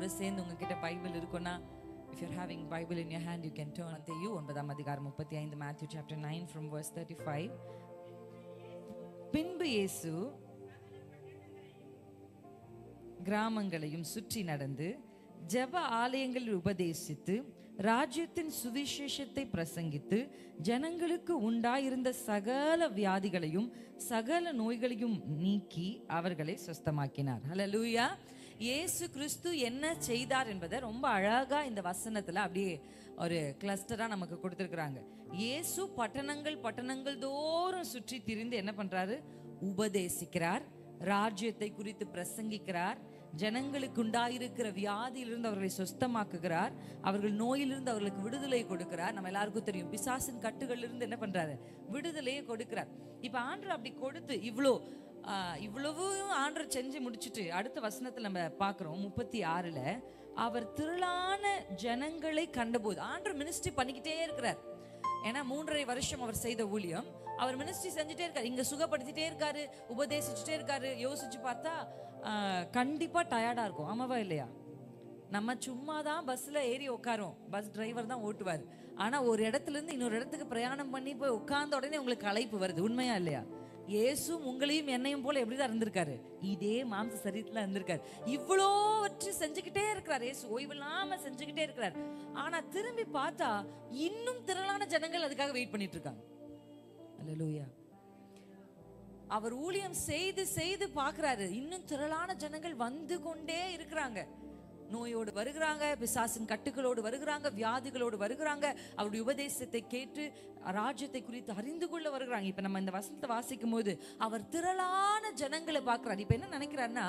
என்னோட சேர்ந்து உங்ககிட்ட பைபிள் இருக்குன்னா, if you're having Bible in your hand, you can turn to you 9ஆம் அதிகாரம் 35, Matthew chapter 9 from verse 35. பின்பு இயேசு கிராமங்களையும் சுற்றி நடந்து ஜெப ஆலயங்களில் உபதேசித்து ராஜ்யத்தின் சுவிசேஷத்தை பிரசங்கித்து ஜனங்களுக்கு உண்டாயிருந்த சகல வியாதிகளையும் சகல நோய்களையும் நீக்கி அவர்களை சுஸ்தமாக்கினார். ஹல்லேலூயா. இயேசு கிறிஸ்து என்ன செய்தார் என்பதை ரொம்ப அழகா இந்த வசனத்துல அப்படியே ஒரு கிளஸ்டரா நமக்கு கொடுத்திருக்கிறாங்க. இயேசு பட்டணங்கள் தோறும் சுற்றி திரிந்து என்ன பண்றாரு? உபதேசிக்கிறார், ராஜ்யத்தை குறித்து பிரசங்கிக்கிறார், ஜனங்களுக்கு உண்டாயிருக்கிற வியாதியிலிருந்து அவர்களை சுஸ்தமாக்குகிறார், அவர்கள் நோயிலிருந்து அவர்களுக்கு விடுதலை கொடுக்கிறார். நம்ம எல்லாருக்கும் தெரியும், பிசாசின் கட்டுகள் இருந்து என்ன பண்றாரு? விடுதலையை கொடுக்கிறார். இப்ப ஆண்டவர் அப்படி கொடுத்து இவ்வளவு ஆண்டவர் செஞ்சு முடிச்சுட்டு அடுத்த வசனத்துல நம்ம பாக்குறோம் 36ல, அவர் திரளான ஜனங்களை கண்டபோது, ஆண்டவர் மினிஸ்ட்ரி பண்ணிக்கிட்டே இருக்கிறார். ஏன்னா 3.5 வருஷம் அவர் செய்த ஊழியம், அவர் மினிஸ்ட்ரி செஞ்சுட்டே இருக்காரு, இங்க சுகப்படுத்திட்டே இருக்காரு, உபதேசிச்சுட்டே இருக்காரு. யோசிச்சு பார்த்தா கண்டிப்பா டயர்டா இருக்கும். ஆமாவா இல்லையா? நம்ம சும்மா தான் பஸ்ல ஏறி உட்காரோம், பஸ் டிரைவர் தான் ஓட்டுவார். ஆனா ஒரு இடத்துல இருந்து இன்னொரு இடத்துக்கு பிரயாணம் பண்ணி போய் உட்கார்ந்த உடனே உங்களுக்கு அழைப்பு வருது. உண்மையா இல்லையா? இயேசு உங்களையும் என்னையும் போல எப்படிதான் இருந்திருக்காரு? இதே மாம்ச சரீரத்துல இருந்திருக்காரு. இவ்வளோ வச்சு செஞ்சுக்கிட்டே இருக்கிறார். இயேசு ஓய்வில்லாம செஞ்சுக்கிட்டே இருக்கிறார். ஆனா திரும்பி பார்த்தா இன்னும் திரளான ஜனங்கள் அதுக்காக வெயிட் பண்ணிட்டு இருக்காங்க. அல்லேலூயா. அவர் ஊழியம் செய்து பார்க்கிறாரு, இன்னும் திரளான ஜனங்கள் வந்து கொண்டே இருக்கிறாங்க. நோயோடு வருகிறாங்க, பிசாசின் கட்டுகளோடு வருகிறாங்க, வியாதிகளோடு வருகிறாங்க, அவருடைய உபதேசத்தை கேட்டு ராஜ்யத்தை குறித்து அறிந்து கொள்ள வருகிறாங்க. இப்ப நம்ம இந்த வசனத்தை வாசிக்கும் போது அவர் திரளான ஜனங்களை பார்க்கிறார். இப்ப என்ன நினைக்கிறாருன்னா,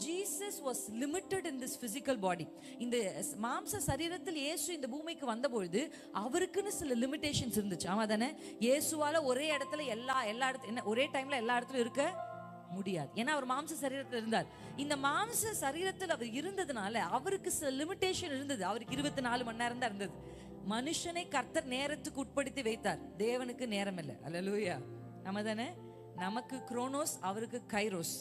Jesus was limited in this physical body. இந்த மாம்ச சரீரத்தில் இயேசு இந்த பூமிக்கு வந்தபொழுது அவருக்குன்னு சில லிமிடேஷன்ஸ் இருந்துச்சு. ஆமா தானே? இயேசுவால ஒரே இடத்துல எல்லா இடத்துல ஒரே டைம்ல எல்லா இடத்துலயும் இருக்க முடியாது. ஏன்னா அவர் மாம்ச சரீரத்தில் இருந்தார். இந்த மாம்ச சரீரத்தில் அவர் இருந்ததுனால அவருக்கு சில லிமிடேஷன் இருந்தது. அவருக்கு 24 மணி நேரம் தான் இருந்தது. மனுஷனை கர்த்தர் நேரத்துக்கு உட்படுத்தி வைத்தார். தேவனுக்கு நேரம் இல்லை. அல்லேலூயா. நம்ம தானே? நமக்கு குரோனோஸ், அவருக்கு கைரோஸ்.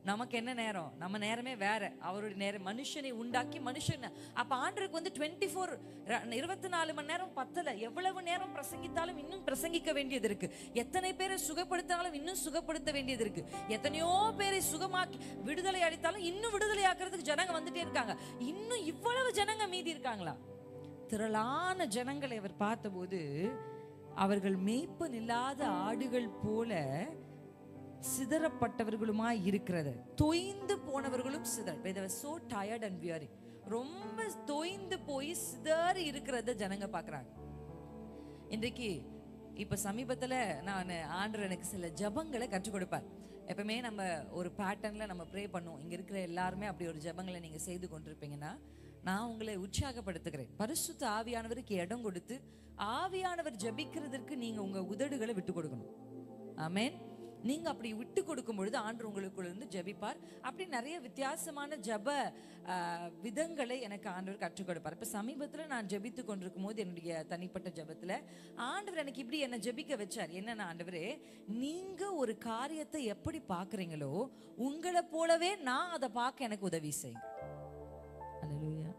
நமக்கு என்ன நேரம்? நம்ம நேரமே வேற, அவருடைய நேரம். மனுஷனை உண்டாக்கி மனுஷன், அப்ப ஆண்டருக்கு வந்து 24 மணி நேரம் பத்தல. எவ்வளவு நேரம் பிரசங்கித்தாலும் இன்னும் பிரசங்கிக்க வேண்டியது இருக்கு. எத்தனை பேரை சுகப்படுத்தினாலும் இன்னும் சுகப்படுத்த வேண்டியது இருக்கு. எத்தனையோ பேரை சுகமாக்கி விடுதலை அளித்தாலும் இன்னும் விடுதலை ஆக்குறதுக்கு ஜனங்க வந்துட்டே இருக்காங்க. இன்னும் இவ்வளவு ஜனங்க மீதி இருக்காங்களா? திரளான ஜனங்களை அவர் பார்த்தபோது அவர்கள் மேய்ப்பன் இல்லாத ஆடுகள் போல சிதறப்பட்டவர்களுமாய் இருக்கிறது. தொய்ந்து போனவர்களும் so tired and weary. ரொம்ப தொய்ந்து போய் சிதறி இருக்கிறத ஜனங்க பாக்குறாங்க. இன்றைக்கு இப்ப சமீபத்துல நான் ஆண்டவர் எனக்கு சில ஜபங்களை கற்றுக் கொடுப்பார். எப்பவுமே நம்ம ஒரு பேட்டர்ன்ல நம்ம ப்ரே பண்ணுவோம். இங்க இருக்கிற எல்லாருமே அப்படி ஒரு ஜபங்களை நீங்க செய்து கொண்டிருப்பீங்கன்னா நான் உங்களை உற்சாகப்படுத்துகிறேன். பரிசுத்த ஆவியானவருக்கு இடம் கொடுத்து ஆவியானவர் ஜபிக்கிறதுக்கு நீங்க உங்க உதடுகளை விட்டு கொடுக்கணும். ஆமென். நீங்க அப்படி விட்டு கொடுக்கும் பொழுது ஆண்டவர் உங்களுக்குள்ள இருந்து ஜெபிப்பார். அப்படி நிறைய வித்தியாசமான ஜப விதங்களை எனக்கு ஆண்டவர் கற்றுக் கொடுப்பார். இப்ப சமீபத்துல நான் ஜெபித்து கொண்டிருக்கும் போது என்னுடைய தனிப்பட்ட ஜபத்துல ஆண்டவர் எனக்கு இப்படி என்ன ஜெபிக்க வச்சார். என்னன்னா, ஆண்டவரே, நீங்க ஒரு காரியத்தை எப்படி பாக்குறீங்களோ உங்களை போலவே நான் அதை பார்க்க எனக்கு உதவி செய்யுங்க. அல்லேலூயா.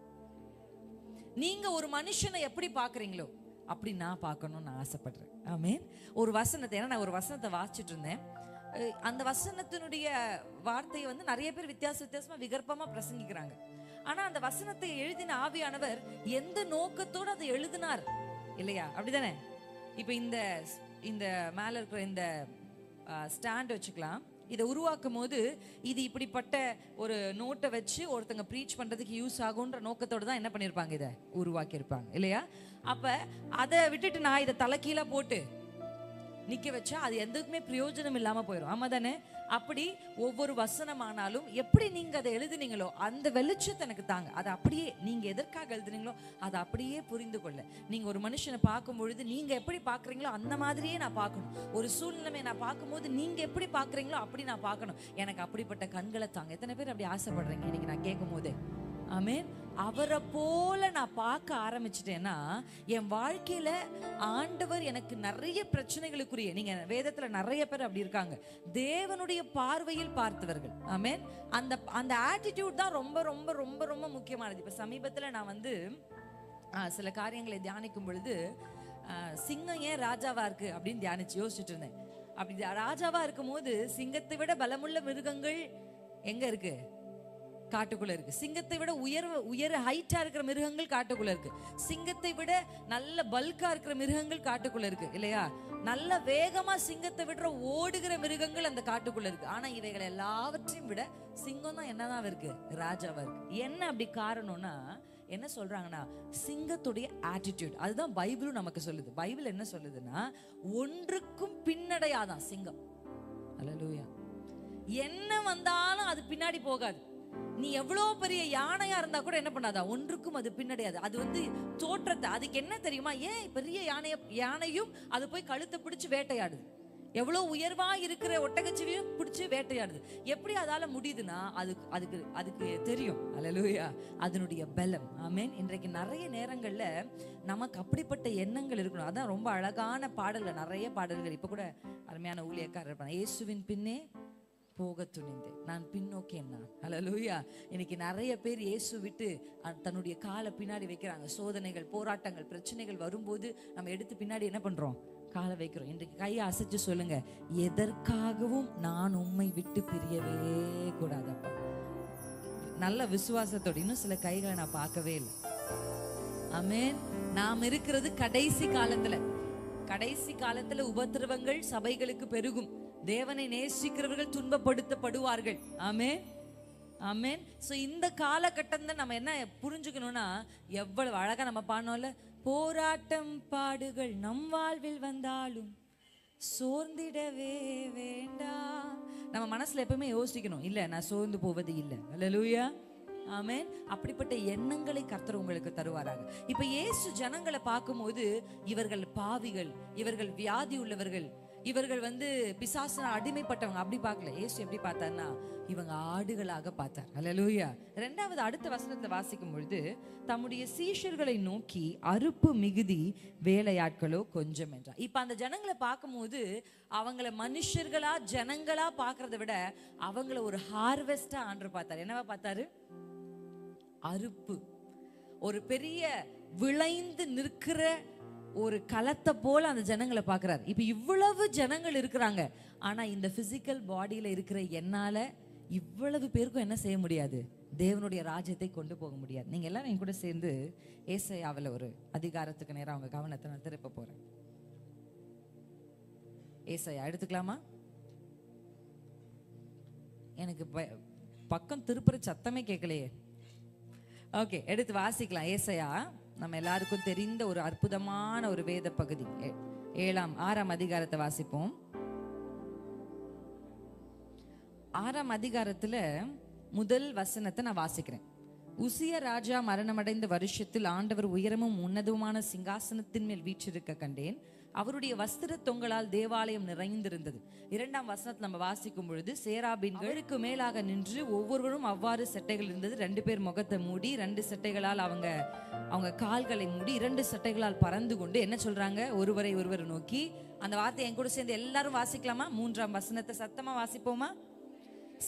நீங்க ஒரு மனுஷனை எப்படி பாக்குறீங்களோ அப்படி நான் பார்க்கணும்னு நான் ஆசைப்படுறேன். ஆமென். ஒரு வசனத்தை, ஏன்னா நான் ஒரு வசனத்தை வாசிச்சுட்டு இருந்தேன். அந்த வசனத்தினுடைய வார்த்தையை வந்து நிறைய பேர் வித்தியாசமா விகற்பமா பிரசங்கிக்கிறாங்க. ஆனா அந்த வசனத்தை எழுதின ஆவியானவர் எந்த நோக்கத்தோடு அதை எழுதினார் இல்லையா? அப்படிதானே? இப்ப இந்த மேல இருக்கிற இந்த ஸ்டாண்ட் வச்சுக்கலாம். இதை உருவாக்கும் போது இது இப்படிப்பட்ட ஒரு நோட்டை வச்சு ஒருத்தங்க ப்ரீச் பண்றதுக்கு யூஸ் ஆகுன்ற நோக்கத்தோடு தான் என்ன பண்ணிருப்பாங்க, இதை உருவாக்கி இருப்பாங்க இல்லையா? அப்ப அதை விட்டுட்டு நான் இதை தலைக்கீழா போட்டு நிக்க வச்சா அது எதுக்குமே பிரயோஜனம் இல்லாம போயிடும். ஆமா தானே? அப்படி ஒவ்வொரு வசனமானாலும் எப்படி நீங்க அதை எழுதுனீங்களோ அந்த வெளிச்சத்தை எனக்கு தாங்க. அதை அப்படியே நீங்க எதற்காக எழுதுனீங்களோ அதை அப்படியே புரிந்து கொள்ள. நீங்க ஒரு மனுஷனை பார்க்கும் பொழுது நீங்க எப்படி பாக்குறீங்களோ அந்த மாதிரியே நான் பார்க்கணும். ஒரு சூழ்நிலையை நான் பார்க்கும்போது நீங்க எப்படி பாக்குறீங்களோ அப்படி நான் பார்க்கணும். எனக்கு அப்படிப்பட்ட கண்களை தாங்க. எத்தனை பேர் அப்படி ஆசைப்படுறீங்க இன்னைக்கு நான் கேட்கும் போதே? ஆமென். அவரை போல நான் பார்க்க ஆரம்பிச்சிட்டேன்னா என் வாழ்க்கையில ஆண்டவர் எனக்கு நிறைய பிரச்சனைகளுக்குரிய, நீங்க வேதத்துல நிறைய பேர் அப்படி இருக்காங்க, தேவனுடைய பார்வையில் பார்த்தவர்கள். ஆமென். அந்த அந்த ஆட்டிடியூட் தான் ரொம்ப ரொம்ப ரொம்ப ரொம்ப முக்கியமானது. இப்ப சமீபத்துல நான் வந்து சில காரியங்களை தியானிக்கும் பொழுது சிங்கம் ஏன் ராஜாவா இருக்கு அப்படின்னு தியானிச்சு யோசிச்சுட்டு இருந்தேன். அப்படி ராஜாவா இருக்கும் போது சிங்கத்தை விட பலமுள்ள மிருகங்கள் எங்க இருக்கு? காட்டுக்குள்ள இருக்கு. சிங்கத்தை விட உயர ஹைட்டா இருக்கிற மிருகங்கள் காட்டுக்குள்ள இருக்கு. சிங்கத்தை விட நல்ல பல்கா இருக்கிற மிருகங்கள் காட்டுக்குள்ள இருக்கு இல்லையா? நல்ல வேகமா சிங்கத்தை விட ஓடுகிற மிருகங்கள் அந்த காட்டுக்குள்ள இருக்கு. ஆனா இவைகள் எல்லாவற்றையும் விட சிங்கம் தான் என்னதான் இருக்கு? ராஜாவா இருக்கு. என்ன அப்படி காரணம்னா என்ன சொல்றாங்கன்னா சிங்கத்துடைய ஆட்டிடியூட். அதுதான் பைபிளும் நமக்கு சொல்லுது. பைபிள் என்ன சொல்லுதுன்னா ஒன்றுக்கும் பின்னடையாதான் சிங்கம். அல்லேலூயா. என்ன வந்தாலும் அது பின்னாடி போகாது. நீ எவ்வளவு பெரிய யானையா இருந்தா கூட என்ன பண்ணாதா? ஒன்றுக்கும் அது பின்னடையாது. அது வந்து தோற்றத்தை, அதுக்கு என்ன தெரியுமா? ஏன் பெரிய யானையும் அது போய் கழுத்தை பிடிச்சு வேட்டையாடுது. எவ்வளவு உயர்வா இருக்கிற ஒட்டகச்சிவியும் பிடிச்சு வேட்டையாடுது. எப்படி அதால முடியுதுன்னா அதுக்கு தெரியும். அல்லேலூயா. அதனுடைய பலம். ஆமென். இன்றைக்கு நிறைய நேரங்கள்ல நமக்கு அப்படிப்பட்ட எண்ணங்கள் இருக்கணும். அதான் ரொம்ப அழகான பாடல்ல நிறைய பாடல்கள். இப்ப கூட அருமையான ஊழியக்காரர் இருப்பாங்க, இயேசுவின் பின்னே போக துணிந்தேன், நான் பின்னோக்கி என்னான். அல்லேலூயா. இன்னைக்கு நிறைய பேர் இயேசு விட்டு தன்னுடைய காலை பின்னாடி வைக்கிறாங்க. சோதனைகள், போராட்டங்கள், பிரச்சனைகள் வரும்போது நம்ம எடுத்து பின்னாடி என்ன பண்றோம்? காலை வைக்கிறோம். இன்றைக்கு கையை அசைச்சு சொல்லுங்க, எதற்காகவும் நான் உம்மை விட்டு பிரியவே கூடாதப்பா. நல்ல விசுவாசத்தோட. இன்னும் சில கைகளை நான் பார்க்கவே இல்லை. ஆமென். நாம் இருக்கிறது கடைசி காலத்துல. கடைசி காலத்துல உபத்திரவங்கள் சபைகளுக்கு பெருகும். தேவனை நேசிக்கிறவர்கள் துன்பப்படுத்தப்படுவார்கள். ஆமென். ஆமென். சோ இந்த காலகட்டம் தான் நம்ம என்ன புரிஞ்சுக்கணும்னா, எவ்வளவு அழகா நம்ம பாடணும்ல, போராட்டம் பாடுகள் நம் வாழ்வில் வந்தாலும் சோர்ந்திடவே வேண்டாம். நம்ம மனசுல எப்பவுமே யோசிக்கணும், இல்ல நான் சோர்ந்து போவது இல்லை. அல்லேலூயா. ஆமென். அப்படிப்பட்ட எண்ணங்களை கர்த்தர் உங்களுக்கு தருவாராக. இப்ப இயேசு ஜனங்களை பார்க்கும்போது இவர்கள் பாவிகள், இவர்கள் வியாதி உள்ளவர்கள், இவர்கள் வந்து பிசாசுனா அடிமைப்பட்டவங்க அப்படி பார்க்கல. இயேசு எப்படி பார்த்தார்னா இவங்க ஆடுகளாக பார்த்தார். அல்லேலூயா. இரண்டாவது அடுத்த வசனத்துல வாசிக்கும் பொழுது தம்முடைய சீஷர்களை நோக்கி அறுப்பு மிகுதி, வேலையாட்களோ கொஞ்சம் என்றார். இப்ப அந்த ஜனங்களை பார்க்கும்போது அவங்கள மனுஷர்களா ஜனங்களா பார்க்கறத விட அவங்கள ஒரு ஹார்வெஸ்டா ஆண்டவர் பார்த்தார். என்னவா பார்த்தாரு? அறுப்பு. ஒரு பெரிய விளைந்து நிற்கிற ஒரு களத்தை போல அந்த ஜனங்களை பார்க்கிறார். இப்ப இவ்வளவு ஜனங்கள் இருக்கிறாங்க, ஆனா இந்த பிசிக்கல் பாடியில இருக்கிற என்னால இவ்வளவு பேருக்கும் என்ன செய்ய முடியாது? தேவனுடைய ராஜ்யத்தை கொண்டு போக முடியாது. நீங்க எல்லாரும் என் கூட சேர்ந்து ஏசாயாவுல ஒரு அதிகாரத்துக்கு நேரம் அவங்க கவனத்தை நான் திருப்ப போறேன். ஏசாயா எடுத்துக்கலாமா? எனக்கு பக்கம் திருப்புற சத்தமே கேட்கலையே. ஓகே, எடுத்து வாசிக்கலாம். ஏசாயா நம்ம எல்லாருக்கும் தெரிந்த ஒரு அற்புதமான ஒரு வேத பகுதி. 6ஆம் அதிகாரத்தை வாசிப்போம். 6ஆம் அதிகாரத்துல முதல் வசனத்தை நான் வாசிக்கிறேன். உசியா ராஜா மரணமடைந்த வருஷத்தில் ஆண்டவர் உயரமும் உன்னதமான சிங்காசனத்தின் மேல் வீற்றிருக்க கண்டேன். அவருடைய வஸ்திர தொங்கலால் தேவாலயம் நிறைந்திருந்தது. 2ஆம் வசனத்தை நம்ம வாசிக்கும் பொழுது சேராபீன்களுக்கு மேலாக நின்று ஒவ்வொருவரும் அவ்வாறு சட்டைகள் இருந்தது. 2 பேர் முகத்தை மூடி 2 சட்டைகளால் அவங்க கால்களை மூடி 2 சட்டைகளால் பறந்து கொண்டு என்ன சொல்றாங்க? ஒருவரை ஒருவர் நோக்கி. அந்த வார்த்தை என் கூட சேர்ந்து எல்லாரும் வாசிக்கலாமா? 3ஆம் வசனத்தை சத்தமா வாசிப்போமா?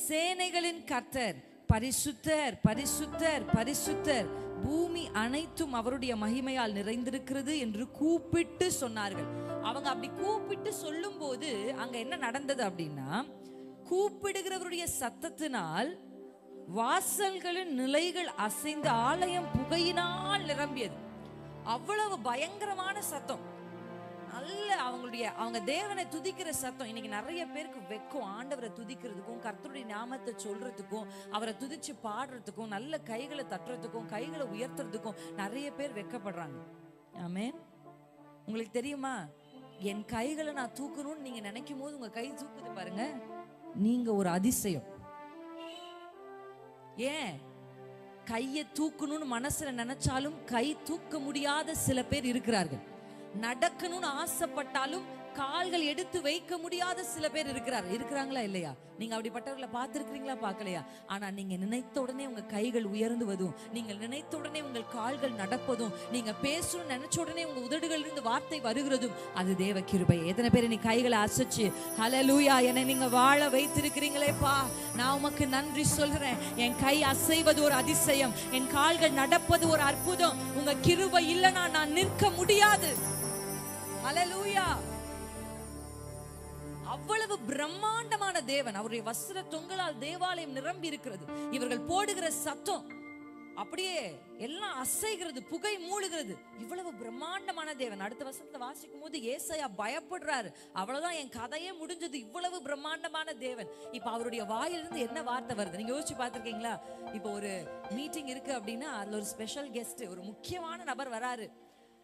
சேனைகளின் கர்த்தர் பரிசுத்தர், பரிசுத்தர், பரிசுத்தர், பூமி அனைத்தும் அவருடைய மகிமையால் நிறைந்திருக்கிறது என்று கூப்பிட்டு சொன்னார்கள். அவங்க அப்படி கூப்பிட்டு சொல்லும் போது அங்க என்ன நடந்தது அப்படின்னா, கூப்பிடுகிறவருடைய சத்தத்தினால் வாசல்களின் நிலைகள் அசைந்து ஆலயம் புகையினால் நிரம்பியது. அவ்வளவு பயங்கரமான சத்தம். நல்ல அவங்க தேவனை துதிக்கிற சத்தம். இன்னைக்கு நிறைய பேருக்கு வெக்கம். ஆண்டவரை துதிக்கிறதுக்கும் கர்த்தருடைய நாமத்தை சொல்றதுக்கும் அவரை துதிச்சு பாடுறதுக்கும் நல்ல கைகளை தட்டுறதுக்கும் கைகளை உயர்த்துறதுக்கும் நிறைய பேர் வெக்கப்படுறாங்க. ஆமென். உங்களுக்கு தெரியுமா, என் கைகளை நான் தூக்கணும்னு நீங்க நினைக்கும் போது உங்க கை தூக்குது பாருங்க, நீங்க ஒரு அதிசயம். ஏன் கையை தூக்கணும்னு மனசுல நினைச்சாலும் கை தூக்க முடியாத சில பேர் இருக்கிறார்கள். நடக்கணும்னு ஆசைப்பட்டாலும் கால்கள் எடுத்து வைக்க முடியாத சில பேர் இருக்கிறாங்களா இல்லையா? நீங்க அப்படிப்பட்டவர்களை பார்த்திருக்கிறீங்களா பார்க்கலையா? ஆனா நீங்க நினைத்த உடனே உங்க கைகள் உயர்ந்துவதும், நீங்கள் நினைத்த உடனே உங்கள் கால்கள் நடப்பதும், நீங்க பேசணும்னு நினைச்ச உடனே உங்க உதடுகளில் இருந்து வார்த்தை வருகிறதும் அது தேவ கிருபை. எத்தனை பேர் நீ கைகளை அசைச்சு ஹல்லேலூயா என்னை நீங்க வாழ வைத்திருக்கிறீங்களேப்பா, நான் உமக்கு நன்றி சொல்கிறேன். என் கை அசைவது ஒரு அதிசயம், என் கால்கள் நடப்பது ஒரு அற்புதம். உங்க கிருபை இல்லைன்னா நான் நிற்க முடியாது. ஹல்லேலூயா. அவ்வளவு பிரம்மாண்டமான தேவன். அவருடைய வஸ்திர தொங்கலால் தேவாலயம் நிரம்பி இருக்கிறது. இவர்கள் போடுகிற சத்தம் அப்படியே எல்லாம் அசைகிறது, புகை மூழுகிறது. இவ்வளவு பிரம்மாண்டமான தேவன். அடுத்த வசனத்தை வாசிக்கும் போது ஏசாயா பயப்படுறாரு. அவ்வளவுதான், என் கதையே முடிஞ்சது. இவ்வளவு பிரம்மாண்டமான தேவன். இப்ப அவருடைய வாயிலிருந்து என்ன வார்த்தை வருது நீங்க யோசிச்சு பார்த்திருக்கீங்களா? இப்ப ஒரு மீட்டிங் இருக்கு அப்படின்னா அதுல ஒரு ஸ்பெஷல் கெஸ்ட், ஒரு முக்கியமான நபர் வராரு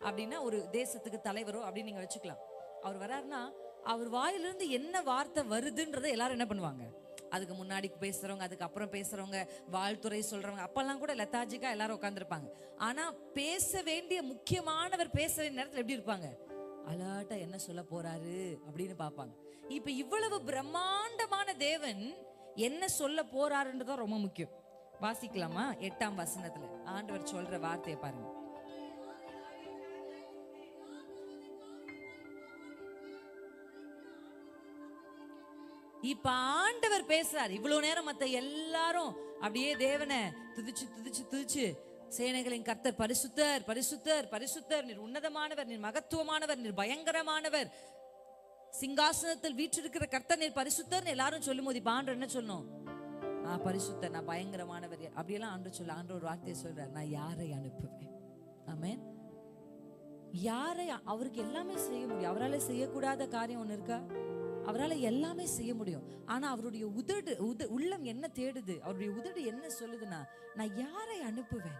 அப்படின்னா, ஒரு தேசத்துக்கு தலைவரோ அப்படின்னு நீங்க வச்சுக்கலாம். அவர் வராருன்னா அவர் வாயிலிருந்து என்ன வார்த்தை வருதுன்றதை எல்லாரும் என்ன பண்ணுவாங்க? அதுக்கு முன்னாடி பேசுறவங்க, அதுக்கு அப்புறம் பேசுறவங்க, வாழ்த்துறை சொல்றவங்க, அப்பெல்லாம் கூட லெத்தாஜிக்கா எல்லாரும் உட்காந்துருப்பாங்க. ஆனா பேச வேண்டிய முக்கியமானவர் பேச வேண்டிய நேரத்தில் எப்படி இருப்பாங்க? அலர்ட்டா என்ன சொல்ல போறாரு அப்படின்னு பார்ப்பாங்க. இப்ப இவ்வளவு பிரம்மாண்டமான தேவன் என்ன சொல்ல போறாருன்றதான் ரொம்ப முக்கியம். வாசிக்கலாமா? 8ஆம் வசனத்துல ஆண்டவர் சொல்ற வார்த்தையை பாருங்க. இப்ப ஆண்டவர் பேசுறார். இவ்வளவு நேரம் மத்த எல்லாரும் அப்படியே தேவனை துதிச்சு துதிச்சு துதிச்சு, சேனைகளின் கர்த்தர் பரிசுத்தர் பரிசுத்தர் பரிசுத்தர், நீர் உன்னதமானவர், நீர் மகத்துவமானவர், நீர் பயங்கரமானவர், சிங்காசனத்தில் வீற்றிருக்கிற கர்த்தர் நீர் பரிசுத்தர் எல்லாரும் சொல்லும் போது இப்ப ஆண்டவர் என்ன சொல்லணும்? நான் பரிசுத்தர், நான் பயங்கரமானவர் அப்படியெல்லாம் ஆண்டவர் சொல்ல. ஆண்டவர் ஒரு வார்த்தையை சொல்றார், நான் யாரை அனுப்புவேன்? ஆமென். யாரை? அவருக்கு எல்லாமே செய்ய முடியும். அவரால் செய்யக்கூடாத காரியம் ஒண்ணு இருக்கா? அவரால் எல்லாமே செய்ய முடியும். ஆனா அவருடைய உள்ளம் என்ன தேடுது? அவருடைய உதடு என்ன சொல்லுதுன்னா, நான் யாரை அனுப்புவேன்?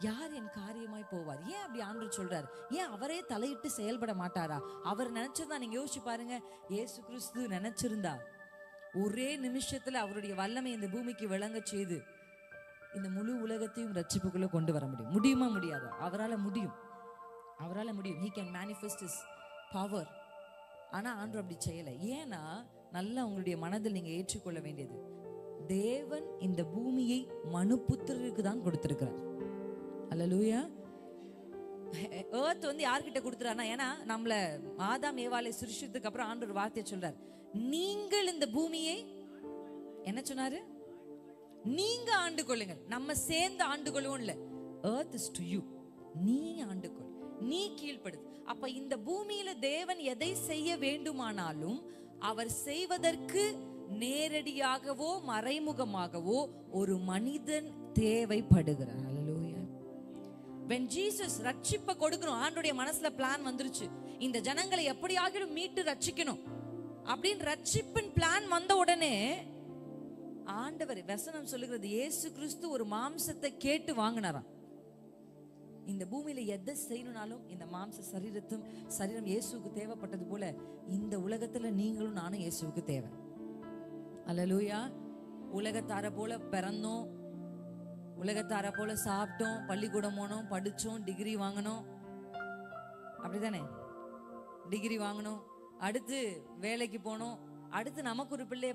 யார் என் காரியமாய் போவார்? ஏன் அப்படி ஆண்டவர் சொல்றாரு? ஏன் அவரே தலையிட்டு செயல்பட மாட்டாரா? அவர் நினைச்சதா நீங்க யோசிச்சு பாருங்க. இயேசு கிறிஸ்து நினைச்சிருந்தா ஒரே நிமிஷத்துல அவருடைய வல்லமை இந்த பூமிக்கு விளங்க செய்து இந்த முழு உலகத்தையும் ரட்சிப்புக்குள்ள கொண்டு வர முடியும். முடியுமா? முடியாதா? அவரால் முடியும். அவரால் முடியும். He can manifest his power. ஆனா ஆண்டவர் அப்படி செய்யல. ஏன்னா நல்லா உங்களுடைய மனதில் நீங்க ஏற்றுக்கொள்ள வேண்டியது, தேவன் இந்த பூமியை மனுபுத்திரருக்கு தான் கொடுத்திருக்கிறார். அல்லேலூயா. எர்த் வந்து யார்கிட்ட கொடுத்துறாருன்னா, ஏன்னா நம்மள ஆதாம் ஏவாளை சிருஷ்டித்ததுக்கு அப்புறம் ஆண்டவர் வார்த்தையை சொல்றார், நீங்கள் இந்த பூமியை என்ன சொன்னாரு? நீங்க ஆண்டு கொள்ளுங்கள். நம்ம சேர்ந்து ஆண்டு கொள்ளுவோம் இல்ல. Earth is to you. நீ ஆண்டுகொள், நீ கீழ்ப்படுது. அப்ப இந்த பூமியில தேவன் எதை செய்ய வேண்டுமானாலும் அவர் செய்வதற்கு நேரடியாகவோ மறைமுகமாகவோ ஒரு மனிதன் தேவைப்படுகிறார். அல்லேலூயா. when Jesus ரட்சிப்பை கொடுக்கணும், ஆண்டவருடைய மனசுல பிளான் வந்துருச்சு, இந்த ஜனங்களை எப்படியாகிலும் மீட்டு ரட்சிக்கணும் அப்படின்னு ரட்சிப்பின் பிளான் வந்த உடனே ஆண்டவர், வசனம் சொல்லுகிறது, இயேசு கிறிஸ்து ஒரு மாம்சத்தை கேட்டு வாங்கினாராம். இந்த பூமியில எதை செய்யணும்னாலும் இந்த மாம்ச சரீரம் இயேசுவுக்கு தேவைப்பட்டது போல இந்த உலகத்துல நீங்களும் நானும் இயேசுவுக்கு தேவை. அல்லேலூயா. உலகத்தார போல பிறந்தோம், உலகத்தார போல சாப்பிட்டோம், பள்ளிக்கூடம் போனோம், படிச்சோம், டிகிரி வாங்கணும், அப்படிதானே? டிகிரி வாங்கணும், அடுத்து வேலைக்கு போனோம், அடுத்து நமக்கு ஒரு பிள்ளைய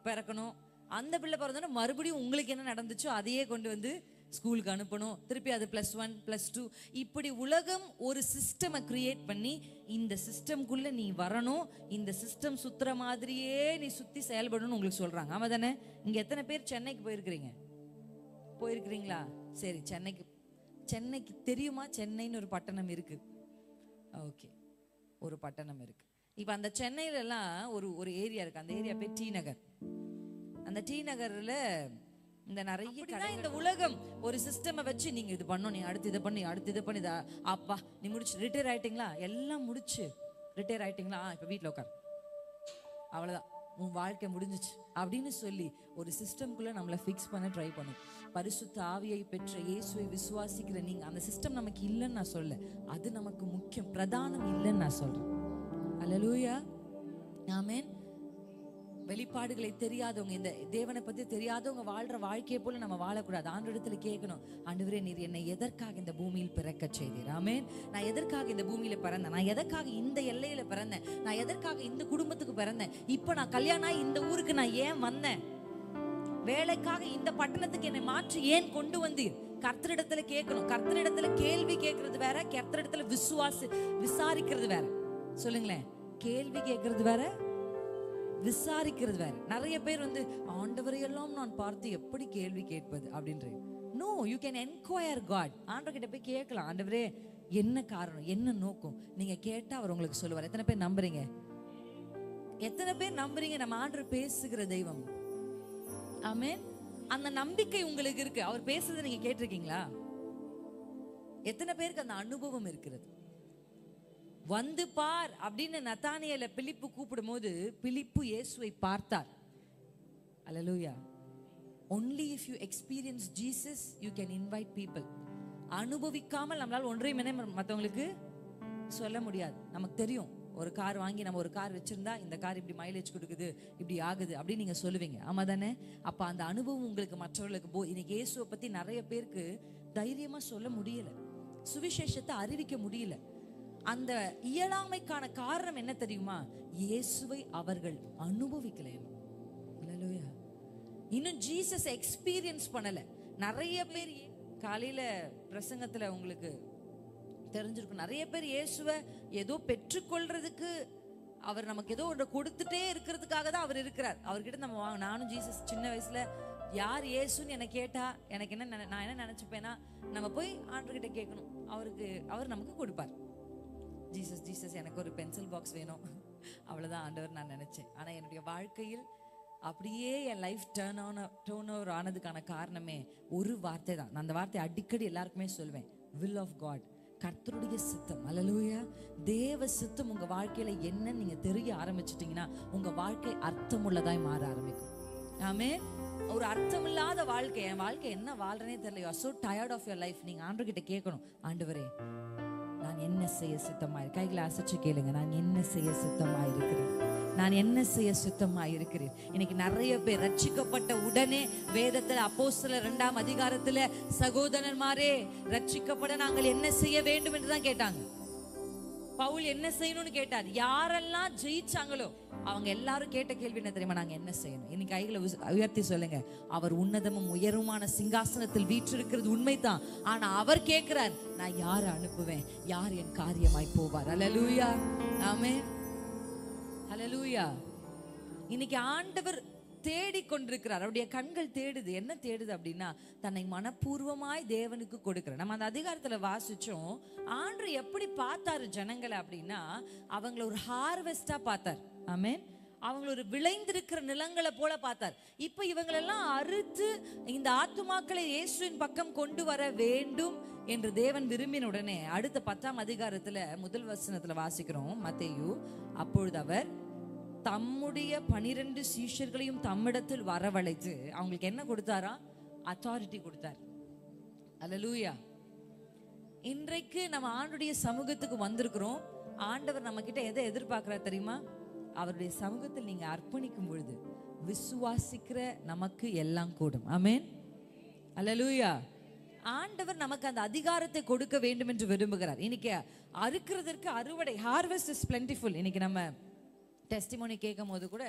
பிறக்கணும், அந்த பிள்ளை பிறந்தோன்னா மறுபடியும் உங்களுக்கு என்ன நடந்துச்சோ அதையே கொண்டு வந்து ஸ்கூலுக்கு அனுப்பணும், திருப்பி அது +1 +2 இப்படி உலகம் ஒரு சிஸ்டமை கிரியேட் பண்ணி இந்த சிஸ்டம்குள்ள நீ வரணும், இந்த சிஸ்டம் சுத்துற மாதிரியே நீ சுத்தி செயல்படணும்னு உங்களுக்கு சொல்றாங்க. ஆமா தானே? இங்க எத்தனை பேர் சென்னைக்கு போயிருக்கிறீங்களா? சரி, சென்னைக்கு தெரியுமா? சென்னைன்னு ஒரு பட்டணம் இருக்கு. ஓகே, ஒரு பட்டணம் இருக்கு. இப்ப அந்த சென்னையில எல்லாம் ஒரு ஏரியா இருக்கு. அந்த ஏரியா பேர் டி நகர். அந்த டி நகர்ல இந்த நிறைய இந்த உலகம் ஒரு சிஸ்டமை வச்சு நீங்க இது பண்ணணும், நீ அடுத்து இதை பண்ணி, அடுத்து இதை பண்ணி, அப்பா நீ முடிச்சு ரிட்டையர் ஆயிட்டீங்களா, எல்லாம் முடிச்சு ரிட்டையர் ஆயிட்டீங்களா, இப்ப வீட்டுல உட்கார், அவ்வளவுதான் உன் வாழ்க்கை முடிஞ்சிச்சு அப்படின்னு சொல்லி ஒரு சிஸ்டம்குள்ள நம்மளை ஃபிக்ஸ் பண்ண ட்ரை பண்ணும். பரிசுத்த ஆவியை பெற்ற இயேசுவை விசுவாசிக்கிற நீங்க அந்த சிஸ்டம் நமக்கு இல்லைன்னு நான் சொல்ல, அது நமக்கு முக்கியம், பிரதானம் இல்லைன்னு நான் சொல்றேன். அல்லேலூயா. ஆமென். வெளிப்பாடுகளை தெரியாதவங்க, இந்த தேவனை பத்தி தெரியாதவங்க வாழ்ற வாழ்க்கையை போல நம்ம வாழக்கூடாது. ஆண்டவரிடத்துல கேட்கணும், ஆண்டவரே நீர் என்னை எதற்காக இந்த பூமியில் பிறக்க செய்தீர்? ஆமென். நான் எதற்காக இந்த பூமியில பிறந்தேன்? நான் எதற்காக இந்த எல்லையில பிறந்தேன்? நான் எதற்காக இந்த குடும்பத்துக்கு பிறந்தேன்? இப்ப நான் கல்யாணம் ஆகி இந்த ஊருக்கு நான் ஏன் வந்தேன்? வேலைக்காக இந்த பட்டணத்துக்கு என்னை மாற்றி ஏன் கொண்டு வந்தீர்? கர்த்தரிடத்துல கேட்கணும். கர்த்தரிடத்துல கேள்வி கேட்கறது வேற, கர்த்தரிடத்துல விசாரிக்கிறது வேற. சொல்லுங்களேன், கேள்வி கேட்கறது வேற, விசாரிக்கிறது வேற. நிறைய பேர் வந்து ஆண்டவரை எல்லாம் நான் பார்த்து எப்படி கேள்வி கேட்பது அப்படின்றது. No, you can enquire God. ஆண்டவர்கிட்ட போய் கேட்கலாம், ஆண்டவரே என்ன காரணம், என்ன நோக்கம்? நீங்க கேட்டா அவர் உங்களுக்கு சொல்லுவார். எத்தனை பேர் நம்புறீங்க? எத்தனை பேர் நம்புறீங்க நம்ம ஆண்டவர் பேசுகிற தெய்வம்? ஆமென். அந்த நம்பிக்கை உங்களுக்கு இருக்கு. அவர் பேசுறதை நீங்க கேட்டிருக்கீங்களா? எத்தனை பேருக்கு அந்த அனுபவம் இருக்கிறது? வந்து பார் அப்படின்னு நத்தானியேல பிலிப்பு கூப்பிடும் போது பிலிப்பு இயேசுவை பார்த்தார். அல்லேலூயா. only if you experience Jesus you can invite people. அனுபவிக்காமல் நம்மளால ஒன்றையுமே மற்றவங்களுக்கு சொல்ல முடியாது. நமக்கு தெரியும், ஒரு கார் வாங்கி நம்ம ஒரு கார் வச்சிருந்தா இந்த கார் இப்படி மைலேஜ் கொடுக்குது, இப்படி ஆகுது அப்படின்னு நீங்க சொல்லுவீங்க. ஆமா தானே? அப்ப அந்த அனுபவம் உங்களுக்கு மற்றவர்களுக்கு இன்னைக்கு இயேசுவை பத்தி நிறைய பேருக்கு தைரியமா சொல்ல முடியல, சுவிசேஷத்தை அறிவிக்க முடியல. அந்த இயலாமைக்கான காரணம் என்ன தெரியுமா? இயேசுவை அவர்கள் அனுபவிக்கல. அல்லேலூயா. இன்னும் ஜீசஸ் எக்ஸ்பீரியன்ஸ் பண்ணல. நிறைய பேர் காலையில பிரசங்கத்துல உங்களுக்கு தெரிஞ்சிருக்கும், நிறைய பேர் இயேசுவை ஏதோ பெற்றுக்கொள்றதுக்கு, அவர் நமக்கு ஏதோ ஒன்று கொடுத்துட்டே இருக்கிறதுக்காக தான் அவர் இருக்கிறார். அவர்கிட்ட நம்ம வாங்க. நானும் ஜீசஸ் சின்ன வயசுல யார் இயேசுன்னு என்ன கேட்டா எனக்கு என்ன, நான் என்ன நினைச்சுப்பேன்னா, நம்ம போய் ஆண்டவர்கிட்ட கேட்கணும், அவர் நமக்கு கொடுப்பார். ஜீசஸ் ஜீசஸ் எனக்கு ஒரு பென்சில் பாக்ஸ் வேணும், அவ்வளவுதான் ஆண்டவர் நான் நினைச்சேன். ஆனா என்னுடைய வாழ்க்கையில் அப்படியே என் லைஃப் டர்ன் ஓவர் ஆனதுக்கான காரணமே ஒரு வார்த்தை தான். நான் அந்த வார்த்தை அடிக்கடி எல்லாருக்குமே சொல்வேன், வில் ஆஃப் காட், கர்த்தருடைய சித்தம். அல்லேலூயா. தேவ சித்தம் உங்க வாழ்க்கையில என்ன நீங்க தெரிய ஆரம்பிச்சிட்டீங்கன்னா உங்க வாழ்க்கை அர்த்தமுள்ளதாய் மாற ஆரம்பிக்கும். ஆமென். ஒரு அர்த்தமில்லாத வாழ்க்கை, என் வாழ்க்கை என்ன வாழ்றேனே தெரியல, you are so tired of your life. நீங்க ஆண்டவர்கிட்ட கேட்கணும், ஆண்டவரே நான் என்ன செய்ய சித்தமாய், கைகளை அசைச்சு கேளுங்க, நான் என்ன செய்ய சித்தமாய் இருக்கிறேன், நான் என்ன செய்ய சித்தமாய் இருக்கிறேன். இன்னைக்கு நிறைய பேர் ரட்சிக்கப்பட்ட உடனே வேதத்துல அப்போஸ்தலர் 2ஆம் அதிகாரத்துல சகோதரன்மாரே ரட்சிக்கப்பட நாங்கள் என்ன செய்ய வேண்டும் என்றுதான் கேட்டாங்க. பவுல் என்ன செய்யணும்னு கேட்டார். யாரெல்லாம் ஜெயிச்சாங்களோ அவங்க எல்லாரும் கேட்ட கேள்வி என்ன தெரியுமா? நாங்க என்ன செய்யணும். இன்னைக்கு கைகளை உயர்த்தி சொல்லுங்க, அவர் உன்னதமும் உயருமான சிங்காசனத்தில் வீற்றிருக்கிறது உண்மைதான். ஆனா அவர் கேட்கிறார், நான் யாரை அனுப்புவேன், யார் என் காரியமாய் போவார். அல்லேலூயா. ஆமென். அல்லேலூயா. இன்னைக்கு ஆண்டவர் தேடிக்கொண்டிருக்கிறார். அவருடைய கண்கள் தேடுது. என்ன தேடுது அப்படின்னா, தன்னை மனப்பூர்வமாய் தேவனுக்கு கொடுக்கிறார். நம்ம அந்த அதிகாரத்துல வாசிச்சோம், ஆண்டவர் எப்படி பார்த்தாரு ஜனங்களை அப்படின்னா, அவங்கள ஒரு ஹார்வெஸ்டா பார்த்தார். ஆமென். அவங்கள ஒரு விளைந்திருக்கிற நிலங்களை போல பார்த்தார். இப்ப இவங்களெல்லாம் அறுத்து இந்த ஆத்துமாக்களை இயேசுவின் பக்கம் கொண்டு வர வேண்டும் என்று தேவன் விரும்பின உடனே அடுத்த 10ஆம் அதிகாரத்துல முதல் வசனத்துல வாசிக்கிறோம், மத்தேயு, அப்பொழுது அவர் தம்முடைய 12 சீஷர்களையும் தம்மிடத்தில் வரவழைத்து அவங்களுக்கு என்ன கொடுத்தாரா? அத்தாரிட்டி கொடுத்தார். அல்லேலூயா. இன்றைக்கு நம்ம ஆண்டவருடைய சமூகத்துக்கு வந்திருக்கிறோம். ஆண்டவர் நம்ம கிட்ட எதை எதிர்பார்க்கிறார் தெரியுமா? அவருடைய சமூகத்தில் நீங்க அர்ப்பணிக்கும் பொழுது விசுவாசிக்கிற நமக்கு எல்லாம் கூடும். ஆமென். அல்லேலூயா. ஆண்டவர் நமக்கு அந்த அதிகாரத்தை கொடுக்க வேண்டும் என்று விரும்புகிறார். இன்னைக்கு அறுக்கிறதற்கு அறுவடை, ஹார்வெஸ்ட் இஸ் பிளென்டிஃபுல். இன்னைக்கு நம்ம டெஸ்டிமோனி கேட்கும் போது கூட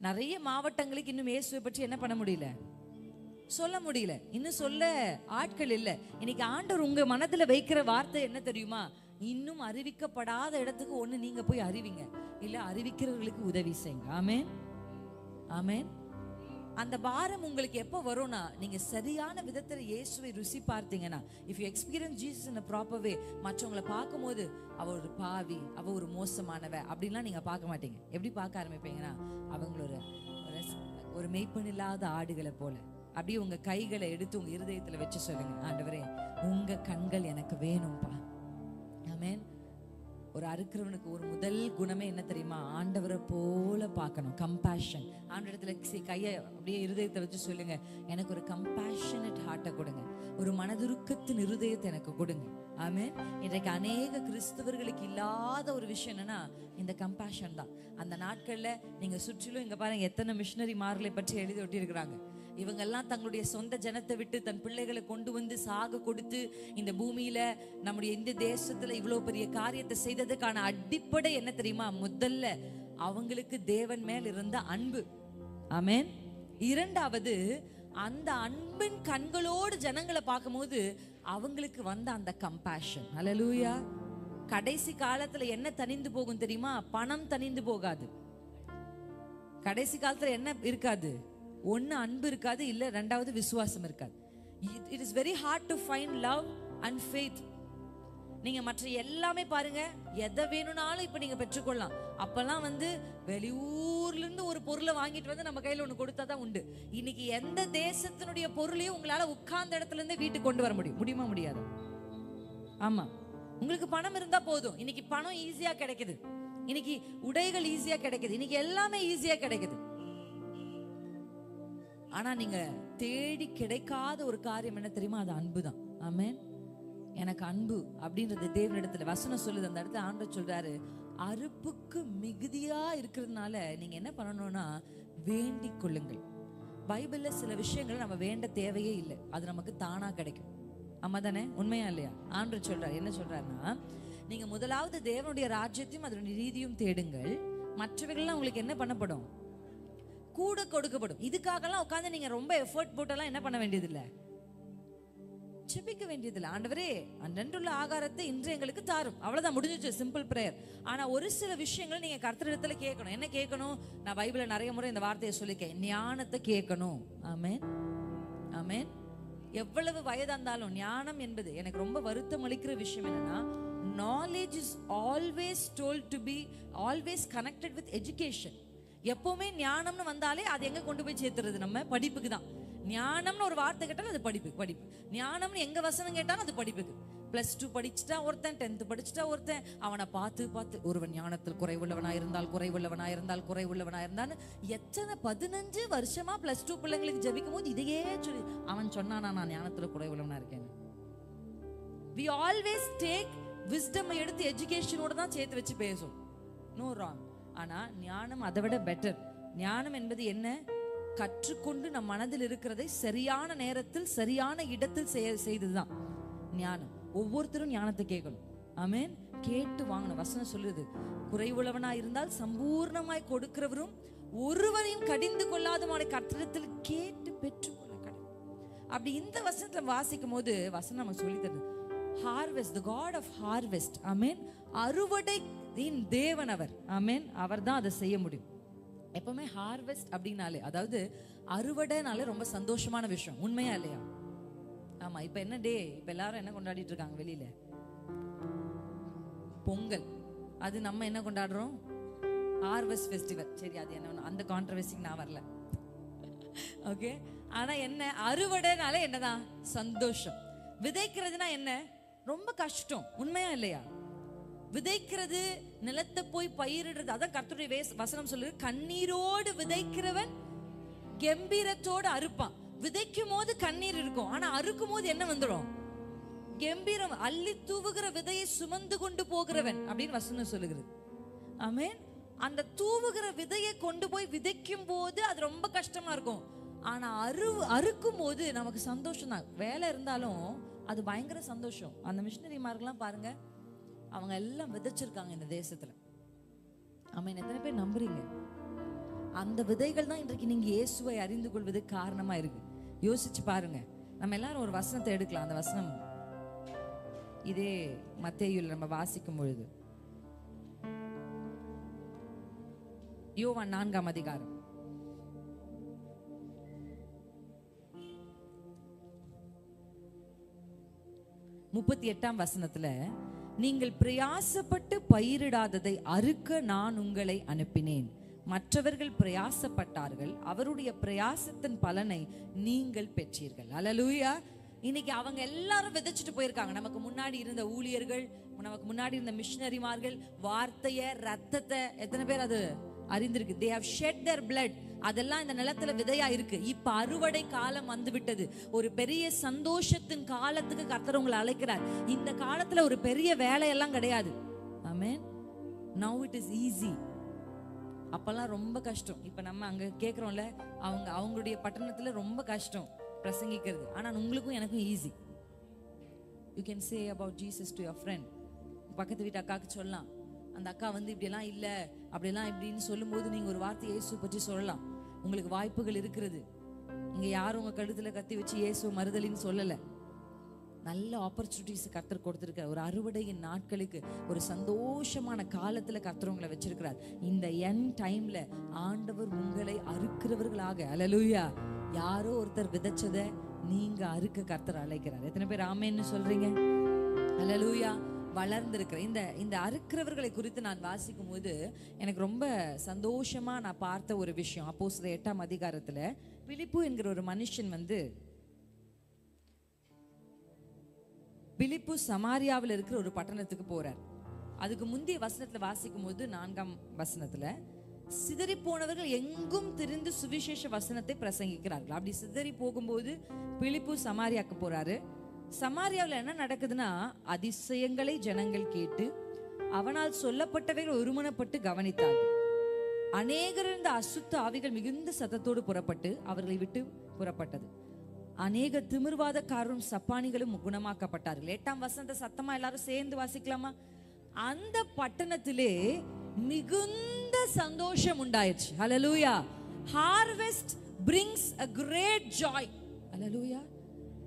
நிறைய மாவட்டங்களுக்கு இன்னும் இயேசுவை பற்றி என்ன பண்ண முடியல, சொல்ல முடியல. இன்னும் சொல்ல ஆட்கள் இல்லை. இன்னைக்கு ஆண்டவர் உங்க மனதுல வைக்கிற வார்த்தை என்ன தெரியுமா? இன்னும் அறிவிக்கப்படாத இடத்துக்கு ஒண்ணு நீங்க போய் அறிவிங்க, இல்ல அறிவிக்கிறவர்களுக்கு உதவி செய்யுங்க. ஆமென். ஆமென். அந்த பாரம் உங்களுக்கு எப்போ வரும்னா, நீங்க சரியான விதத்துல இயேசுவை ருசி பார்த்தீங்கன்னா, if you experience Jesus in a proper way, மற்றவங்களை பார்க்கும்போது அவ ஒரு பாவி, அவ ஒரு மோசமானவ அப்படின்லாம் நீங்க பார்க்க மாட்டீங்க. எப்படி பார்க்க ஆரம்பிப்பீங்கன்னா, அவங்கள ஒரு மெய்ப்பன் இல்லாத ஆடுகளை போல. அப்படியே உங்க கைகளை எடுத்து உங்க இருதயத்துல வச்சு சொல்லுங்க, ஆண்டவரே உங்க கண்கள் எனக்கு வேணும்பா. ஆமென். ஒரு அறுக்கிறவனுக்கு ஒரு முதல் குணமே என்ன தெரியுமா? ஆண்டவரை போல பார்க்கணும். கம்பேஷன். ஆண்டவரிடத்துல கையை அப்படியே இருதயத்தை வச்சு சொல்லுங்க, எனக்கு ஒரு கம்பேஷனட் ஹார்ட்டை கொடுங்க, ஒரு மனதுருக்கத்தின் இருதயத்தை எனக்கு கொடுங்க. ஆமென். இன்றைக்கு அநேக கிறிஸ்தவர்களுக்கு இல்லாத ஒரு விஷயம் என்னன்னா இந்த கம்பேஷன் தான். அந்த நாட்கள்ல நீங்க சுற்றிலும் இங்க பாருங்க, எத்தனை மிஷனரி மார்களை பற்றி எழுதி ஒட்டி இருக்கிறாங்க. இவங்கெல்லாம் தங்களுடைய சொந்த ஜனத்தை விட்டு தன் பிள்ளைகளை கொண்டு வந்து சாக கொடுத்து இந்த பூமியில நம்முடைய இந்த தேசத்துல இவ்வளவு பெரிய காரியத்தை செய்ததுக்கான அடிப்படை என்ன தெரியுமா? முதல்ல அவங்களுக்கு தேவன் மேல் இருந்த அன்பு. ஆமென். இரண்டாவது, அந்த அன்பின் கண்களோடு ஜனங்களை பார்க்கும்போது அவங்களுக்கு வந்த அந்த கம்பேஷன். ஹல்லேலூயா. கடைசி காலத்துல என்ன தணிந்து போகும் தெரியுமா? பணம் தணிந்து போகாது. கடைசி காலத்துல என்ன இருக்காது? ஒன்னு அன்பு இருக்காது, இல்ல ரெண்டாவது விசுவாசம் இருக்காது. It is very hard to find love and faith. நீங்க மற்ற எல்லாமே பாருங்க, எதை வேணும்னாலும் இப்ப நீங்க பெற்றுக்கொள்ளலாம். அப்பெல்லாம் வெளியூர்ல இருந்து ஒரு பொருளை வாங்கிட்டு வந்து நம்ம கையில ஒண்ணு கொடுத்தாதான் உண்டு. இன்னைக்கு எந்த தேசத்தினுடைய பொருளையும் உங்களால உட்கார்ந்த இடத்துல இருந்தே வீட்டுக்கு கொண்டு வர முடியுமா? முடியாது. ஆமா, உங்களுக்கு பணம் இருந்தா போதும். இன்னைக்கு பணம் ஈஸியா கிடைக்குது, இன்னைக்கு உடைகள் ஈஸியா கிடைக்குது, இன்னைக்கு எல்லாமே ஈஸியா கிடைக்குது. ஆனா நீங்க தேடி கிடைக்காத ஒரு காரியம் என்ன தெரியுமா? அது அன்பு தான். ஆமென். எனக்கு அன்பு அப்படின்றது தேவனிடத்துல வசனம் சொல்லுது. அந்த இடத்துல ஆண்டவர் சொல்றாரு, அறுப்புக்கு மிகுதியா இருக்கிறதுனால நீங்க என்ன பண்ணணும்னா வேண்டிக் கொள்ளுங்கள். பைபிள்ல சில விஷயங்கள் நம்ம வேண்ட தேவையே இல்லை, அது நமக்கு தானா கிடைக்கும். ஆமா தானே? உண்மையா இல்லையா? ஆண்டவர் சொல்றாரு, என்ன சொல்றாருன்னா, நீங்க முதலாவது தேவனுடைய ராஜ்யத்தையும் அதனுடைய நீதியும் தேடுங்கள், மற்றவைகள்லாம் உங்களுக்கு என்ன பண்ணப்படும்? கூட கொடுக்கப்படும். இதுக்காகலாம் உட்கார்ந்து நீங்க ரொம்ப எஃபர்ட் போட்டெல்லாம் என்ன பண்ண வேண்டியதில்லை, ஜெபிக்க வேண்டியதில்லை. ஆண்டவரே அன்றன்றுள்ள ஆகாரத்தை இன்று எங்களுக்கு தாரும், அவ்வளவுதான், முடிஞ்சிச்சு. Simple prayer. ஆனா ஒரு சில விஷயங்கள் நீங்க கர்த்தரிடத்துல கேட்கணும். என்ன கேட்கணும்? நான் பைபிள்ல நிறைய முறை இந்த வார்த்தையை சொல்லிருக்கேன், ஞானத்தை கேட்கணும். ஆமென், ஆமென். எவ்வளவு வயதா இருந்தாலும் ஞானம் என்பது எனக்கு ரொம்ப வருத்தம் அளிக்கிற விஷயம் என்னன்னா, knowledge is always told to be always connected with education. எப்பவுமே ஞானம்னு வந்தாலே அது எங்க கொண்டு போய் சேர்த்துறது? நம்ம படிப்புக்கு தான். ஞானம்னு ஒரு வார்த்தை கேட்டாலும் அது படிப்பு. ஞானம்னு எங்க வசனம் கேட்டாலும் அது படிப்புக்கு. +2 படிச்சுட்டா ஒருத்தன், 10th படிச்சுட்டா ஒருத்தன், அவனை பார்த்து ஒருவன் ஞானத்தில் குறைவுள்ளவனாயிருந்தால் குறைவுள்ளவனாயிருந்தான்னு எத்தனை 15 வருஷமா +2 பிள்ளைங்களுக்கு ஜெபிக்கும் போது இதையே சொல்லி அவன் சொன்னானா நான் ஞானத்துல குறைவுள்ளவனா இருக்கேன். we always take wisdom எடுத்து எஜுகேஷனோட தான் சேர்த்து வச்சு பேசும். No wrong. ஆனா ஞானம் அதை விட பெட்டர். ஞானம் என்பது என்ன? கற்றுக்கொண்டு நம் மனதில் இருக்கிறதை சரியான நேரத்தில் சரியான இடத்தில் செய்ததுதான் ஞானம். ஒவ்வொருத்தரும் ஞானத்தை கேட்கணும். ஆமென். கேட்டு வாங்கணும். வசனம் சொல்லுது, குறைவுள்ளவனாய் இருந்தால் சம்பூர்ணமாய் கொடுக்கிறவரும் ஒருவரையும் கடிந்து கொள்ளாதமான கர்த்தரிடத்தில் கேட்டு பெற்றுக்கொள்ள கடவுள். அப்படி இந்த வசனத்தை வாசிக்கும் போது வசனம் நம்ம சொல்லி தருது, harvest, the God of harvest. ஆமென். அறுவடையின் தேவன் அவர். ஆமென். அவர் தான் அதை செய்ய முடியும். எப்பவுமே ஹார்வெஸ்ட் அப்படின்னாலே, அதாவது அறுவடைனாலே ரொம்ப சந்தோஷமான விஷயம். உண்மையா இல்லையா? ஆமா. இப்ப என்ன டே? இப்ப எல்லாரும் என்ன கொண்டாடிட்டு இருக்காங்க வெளியில? பொங்கல். அது நம்ம என்ன கொண்டாடுறோம்? Harvest festival. சரி, அது என்ன, அந்த கான்ட்ரவர்சிக்கு நான் வரல. ஓகே. ஆனா என்ன, அறுவடைனாலே என்னதான்? சந்தோஷம். விதைக்கிறதுனா என்ன? ரொம்ப கஷ்டம். உண்மையா இல்லையா? விதைக்கிறது, நிலத்தை போய் பயிரிடுறது. அதான் கர்த்தருடைய வசனம் சொல்லுது, கண்ணீரோடு விதைக்கிறவன் கம்பீரத்தோடு அறுப்பான். விதைக்கும் போது கண்ணீர் இருக்கும், ஆனா அறுக்கும் போது என்ன வந்துடும்? கம்பீரம். அள்ளி தூவுகிற விதையை சுமந்து கொண்டு போகிறவன் அப்படின்னு வசனம் சொல்லுகிறது. ஆமென். அந்த தூவுகிற விதையை கொண்டு போய் விதைக்கும் போது அது ரொம்ப கஷ்டமா இருக்கும். ஆனா அறுக்கும் போது நமக்கு சந்தோஷம் தான். வேலை இருந்தாலும் அது பயங்கர சந்தோஷம். அந்த மிஷனரிமார்கள்லாம் பாருங்க, அவங்க எல்லாம் விதைச்சிருக்காங்க இந்த தேசத்துல. ஆமென். எத்தனை பேர் நம்புறீங்க? அந்த விதைகள் தான் இன்றைக்கு நீங்க இயேசுவை அறிந்து கொள்வதற்கு காரணமா இருக்கு. யோசிச்சு பாருங்க. நம்ம எல்லாரும் ஒரு வசனத்தை எடுக்கலாம். அந்த வசனம் இதே மத்தேயுல நம்ம வாசிக்கும் பொழுது, யோவான் 4ஆம் அதிகாரம் 38ஆம் வசனத்துல, நீங்கள் பிரயாசப்பட்டு பயிரிடாததை அறுக்க நான் உங்களை அனுப்பினேன். மற்றவர்கள் பிரயாசப்பட்டார்கள், அவருடைய பிரயாசத்தின் பலனை நீங்கள் பெற்றீர்கள். அல்லேலூயா. இன்னைக்கு அவங்க எல்லாரும் விதைச்சிட்டு போயிருக்காங்க. நமக்கு முன்னாடி இருந்த ஊழியர்கள், நமக்கு முன்னாடி இருந்த மிஷனரிமார்கள் வார்த்தைய, ரத்தத்தை எத்தனை பேர் அது அறிந்திருக்கு? they have shed their blood. அதெல்லாம் இந்த நிலத்துல விதையா இருக்கு. இப்ப அறுவடை காலம் வந்து விட்டது. ஒரு பெரிய சந்தோஷத்தின் காலத்துக்கு கர்த்தர் உங்களை அழைக்கிறார். இந்த காலத்துல ஒரு பெரிய வேலையெல்லாம் கிடையாது. ஆமென். now it is easy. அப்பெல்லாம் ரொம்ப கஷ்டம். இப்ப நம்ம அங்க கேக்குறோம்ல, அவங்களுடைய பட்டணத்துல ரொம்ப கஷ்டம் பிரசங்கிக்கிறது. ஆனா உங்களுக்கும் எனக்கும் easy. you can say about Jesus to your friend. பக்கத்து வீட்டு அக்காக்கு சொல்லலாம். அந்த அக்கா வந்து இப்படியெல்லாம் இல்ல, அப்படியெல்லாம் இப்படின்னு சொல்லும்போது நீங்க ஒரு வார்த்தை இயேசு பற்றி சொல்லலாம். உங்களுக்கு வாய்ப்புகள் இருக்கிறது. இங்க யாரும் உங்க கழுத்துல கத்தி வச்சு இயேசு மறுதலின்னு சொல்லல. நல்ல ஆப்பர்ச்சுனிட்டிஸ் கர்த்தர் கொடுத்திருக்கார். ஒரு அறுவடையின் நாட்களுக்கு, ஒரு சந்தோஷமான காலத்துல கர்த்தர் உங்களை வச்சிருக்கிறார். இந்த என் டைம்ல ஆண்டவர் உங்களை அறுக்கிறவர்களாக, அல்லேலூயா, யாரோ ஒருத்தர் விதைச்சதை நீங்க அறுக்க கர்த்தர் அழைக்கிறார். எத்தனை பேர் ஆமென்னு சொல்றீங்க? அல்லேலூயா. வளர்ந்திருக்கிற இந்த அறுக்கிறவர்களை குறித்து நான் வாசிக்கும் போது எனக்கு ரொம்ப சந்தோஷமா நான் பார்த்த ஒரு விஷயம். அப்போஸ்தலர் 8ஆம் அதிகாரத்துல பிலிப்பு என்கிற ஒரு மனுஷன் வந்து, பிலிப்பு சமாரியாவில் இருக்கிற ஒரு பட்டணத்துக்கு போறார். அதுக்கு முந்தைய வசனத்துல வாசிக்கும் போது 4ஆம் வசனத்துல, சிதறி போனவர்கள் எங்கும் திரிந்து சுவிசேஷ வசனத்தை பிரசங்கிக்கிறார்கள். அப்படி சிதறி போகும்போது பிலிப்பு சமாரியாக்கு போறாரு. சமாரியாவில் என்ன நடக்குதுன்னா, அதிசயங்களை ஜனங்கள் கேட்டு அவனால் சொல்லப்பட்டவைகள் ஒருமனப்பட்டு கவனித்தார்கள். அநேகர் இருந்த அசுத்த ஆவிகள் மிகுந்த சத்தத்தோடு புறப்பட்டு அவர்களை விட்டு புறப்பட்டது. அநேக திமிர்வாதக்காரரும் சப்பானிகளும் குணமாக்கப்பட்டார்கள். 8ஆம் வசனத்தை சத்தமா எல்லாரும் சேர்ந்து வாசிக்கலாமா? அந்த பட்டணத்திலே மிகுந்த சந்தோஷம் உண்டாயிடுச்சு. Hallelujah. Harvest brings a great joy. Hallelujah.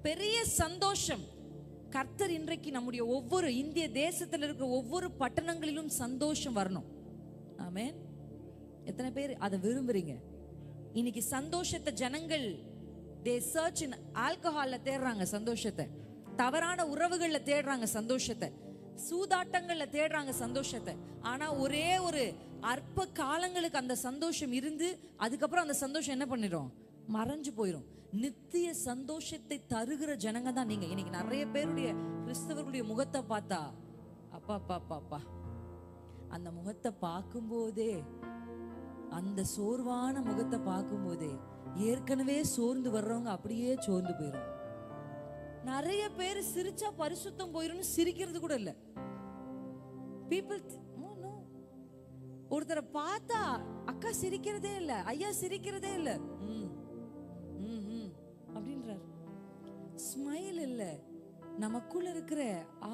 பெரிய சந்தோஷம். கர்த்தர் இன்றைக்கு நம்முடைய ஒவ்வொரு இந்திய தேசத்தில் இருக்கிற ஒவ்வொரு பட்டணங்களிலும் சந்தோஷம் வரணும். ஆமென். எத்தனை பேர் அதை விரும்புறீங்க? இன்னைக்கு சந்தோஷத்தை ஜனங்கள் they search in alcoholல தேடுறாங்க சந்தோஷத்தை, தவறான உறவுகள்ல தேடுறாங்க சந்தோஷத்தை, சூதாட்டங்கள்ல தேடுறாங்க சந்தோஷத்தை. ஆனா ஒரே ஒரு அற்ப காலங்களுக்கு அந்த சந்தோஷம் இருந்து அதுக்கப்புறம் அந்த சந்தோஷம் என்ன பண்ணிடும்? மறைஞ்சு போயிடும். நித்திய சந்தோஷத்தை தருகிற ஜனங்க தான் நீங்க. இன்னைக்கு நிறைய பேருடைய கிறிஸ்தவர்களுடைய முகத்தை பார்த்தா அப்பா அப்பா அப்பா, அந்த முகத்தை பார்க்கும்போதே, அந்த சோர்வான முகத்தை பார்க்கும்போதே ஏற்கனவே சோர்ந்து வர்றவங்க அப்படியே சோர்ந்து போயிடும். நிறைய பேர் சிரிச்சா பரிசுத்தம் போயிரும், சிரிக்கிறது கூட இல்ல. people ஒருத்தரை பார்த்தா அக்கா சிரிக்கிறதே இல்ல, ஐயா சிரிக்கிறதே இல்ல, அப்படின்றார். ஸ்மைல் இல்ல. நமக்குள்ள இருக்கிற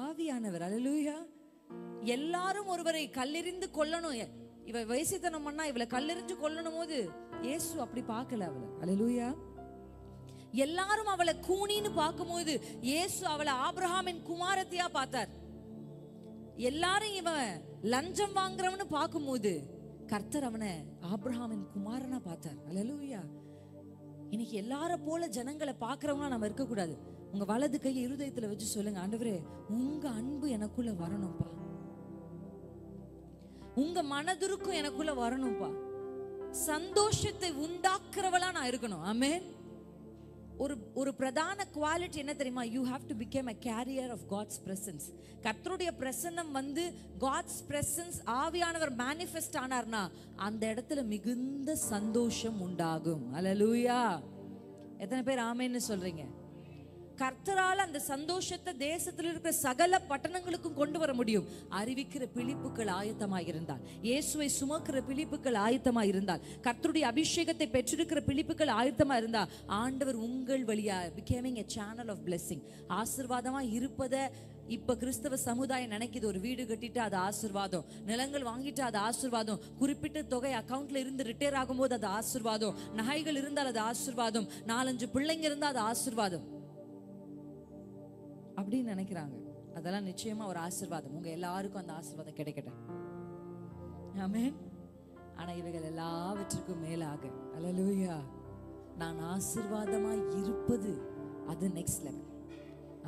ஆவியானவர், அல்லேலூயா. எல்லாரும் ஒருவரை கல்லெறிந்து கொல்லணும், இவ வயசுத்தனம் பண்ணா இவளை கல்லெறிஞ்சு கொல்லணும் போது இயேசு அப்படி பார்க்கல அவளை. அல்லேலூயா. எல்லாரும் அவளை கூனின்னு பார்க்கும்போது இயேசு அவளை ஆபிரகாமின் குமாரத்தியா பார்த்தார். எல்லாரும் இவன் லஞ்சம் வாங்குறவனு பார்க்கும்போது கர்த்தர் அவனை ஆபிரகாமின் குமாரனா பார்த்தார். அல்லேலூயா. இன்னைக்கு எல்லார போல ஜனங்களை பார்க்கறவங்களா நம்ம இருக்க கூடாது. உங்க வலது கையை இருதயத்துல வச்சு சொல்லுங்க, ஆண்டவரே உங்க அன்பு எனக்குள்ள வரணும்பா, உங்க மனதுருக்கும் எனக்குள்ள வரணும்பா, சந்தோஷத்தை உண்டாக்குறவளா நான் இருக்கணும். ஆமென். ஒரு பிரதான குவாலிட்டி என்ன தெரியுமா? you have to become a carrier of God's presence. கர்த்தருடைய பிரசன்னம் வந்து God's presence, ஆவியானவர் manifest ஆனார்னா அந்த இடத்துல மிகுந்த சந்தோஷம் உண்டாகும். அல்லேலூயா. எத்தனை பேர் ஆமென்னு சொல்றீங்க? கர்த்தரால் அந்த சந்தோஷத்தை தேசத்தில் இருக்கிற சகல பட்டணங்களுக்கும் கொண்டு வர முடியும். அறிவிக்கிற பிலிப்புகள் ஆயத்தமாக இருந்தால், இயேசுவை சுமக்கிற பிலிப்புகள் ஆயத்தமாக இருந்தால், கர்த்தருடைய அபிஷேகத்தை பெற்றிருக்கிற பிலிப்புகள் ஆயத்தமாக இருந்தால், ஆண்டவர் உங்கள் வழியா becoming a channel of blessing, ஆசீர்வாதமா இருப்பதை இப்ப கிறிஸ்தவ சமுதாயம் நினைக்குது. ஒரு வீடு கட்டிட்டு அது ஆசீர்வாதம், நிலங்கள் வாங்கிட்டு அது ஆசீர்வாதம், குறிப்பிட்ட தொகை அக்கவுண்ட்ல இருந்து ரிட்டையர் ஆகும்போது அது ஆசீர்வாதம், நகைகள் இருந்தால் அது ஆசீர்வாதம், 4-5 பிள்ளைங்க இருந்தா அது ஆசீர்வாதம் அப்படின்னு நினைக்கிறாங்க. அதெல்லாம் நிச்சயமா ஒரு ஆசீர்வாதம். உங்க எல்லாருக்கும் அந்த ஆசீர்வாதம் கிடைக்கட்டும். ஆமென். ஆனா இவைகள் எல்லாவற்றுக்கும் மேலாக, அல்லேலூயா, நான் ஆசீர்வாதமாய் இருப்பது அது நெக்ஸ்ட் லெவல்.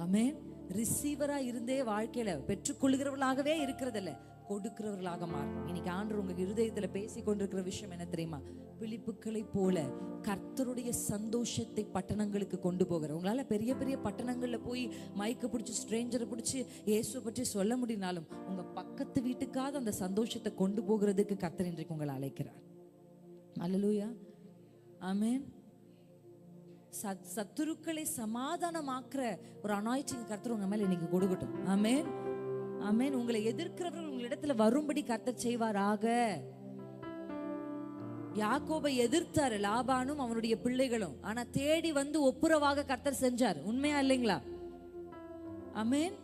ஆமென். ரிசீவரா இருந்தே வாழ்க்கையில பெற்றுக்கொள்கிறவர்களாகவே இருக்கிறது இல்ல, கொடுக்கிறவர்களாக மாறணும். இன்னைக்கு ஆண்டவர் உங்க இருதயத்துல பேசி கொண்டிருக்கிற விஷயம் என்ன தெரியுமா? பிலிப்புக்களை போல கர்த்தருடைய சந்தோஷத்தை பட்டணங்களுக்கு கொண்டு போகிற, உங்களால பெரிய பெரிய பட்டணங்கள்ல போய் மைக்க பிடிச்சி ஸ்ட்ரேஞ்சரை பிடிச்சி இயேசுவை பற்றி சொல்ல முடியினாலும் உங்க பக்கத்து வீட்டுக்காவது அந்த சந்தோஷத்தை கொண்டு போகிறதுக்கு கர்த்தர் இன்றைக்கு உங்களை அழைக்கிறார். அல்லேலூயா, ஆமென். சத்துருக்களை சமாதானமாக்குற ஒரு அனாயிட்டிங் கர்த்தர் உங்க மேல இன்னைக்கு கொடுக்கட்டும். ஆமென், ஆமென். உங்களை எதிர்க்கிறவர்கள் உங்களிடத்துல வரும்படி கர்த்தர் செய்வாராக. யாக்கோபை எதிர்த்தாரு லாபானும் அவனுடைய பிள்ளைகளும், ஆனா தேடி வந்து ஒப்புரவாக கர்த்தர் செஞ்சார். உண்மையா இல்லைங்களா? ஆமென்.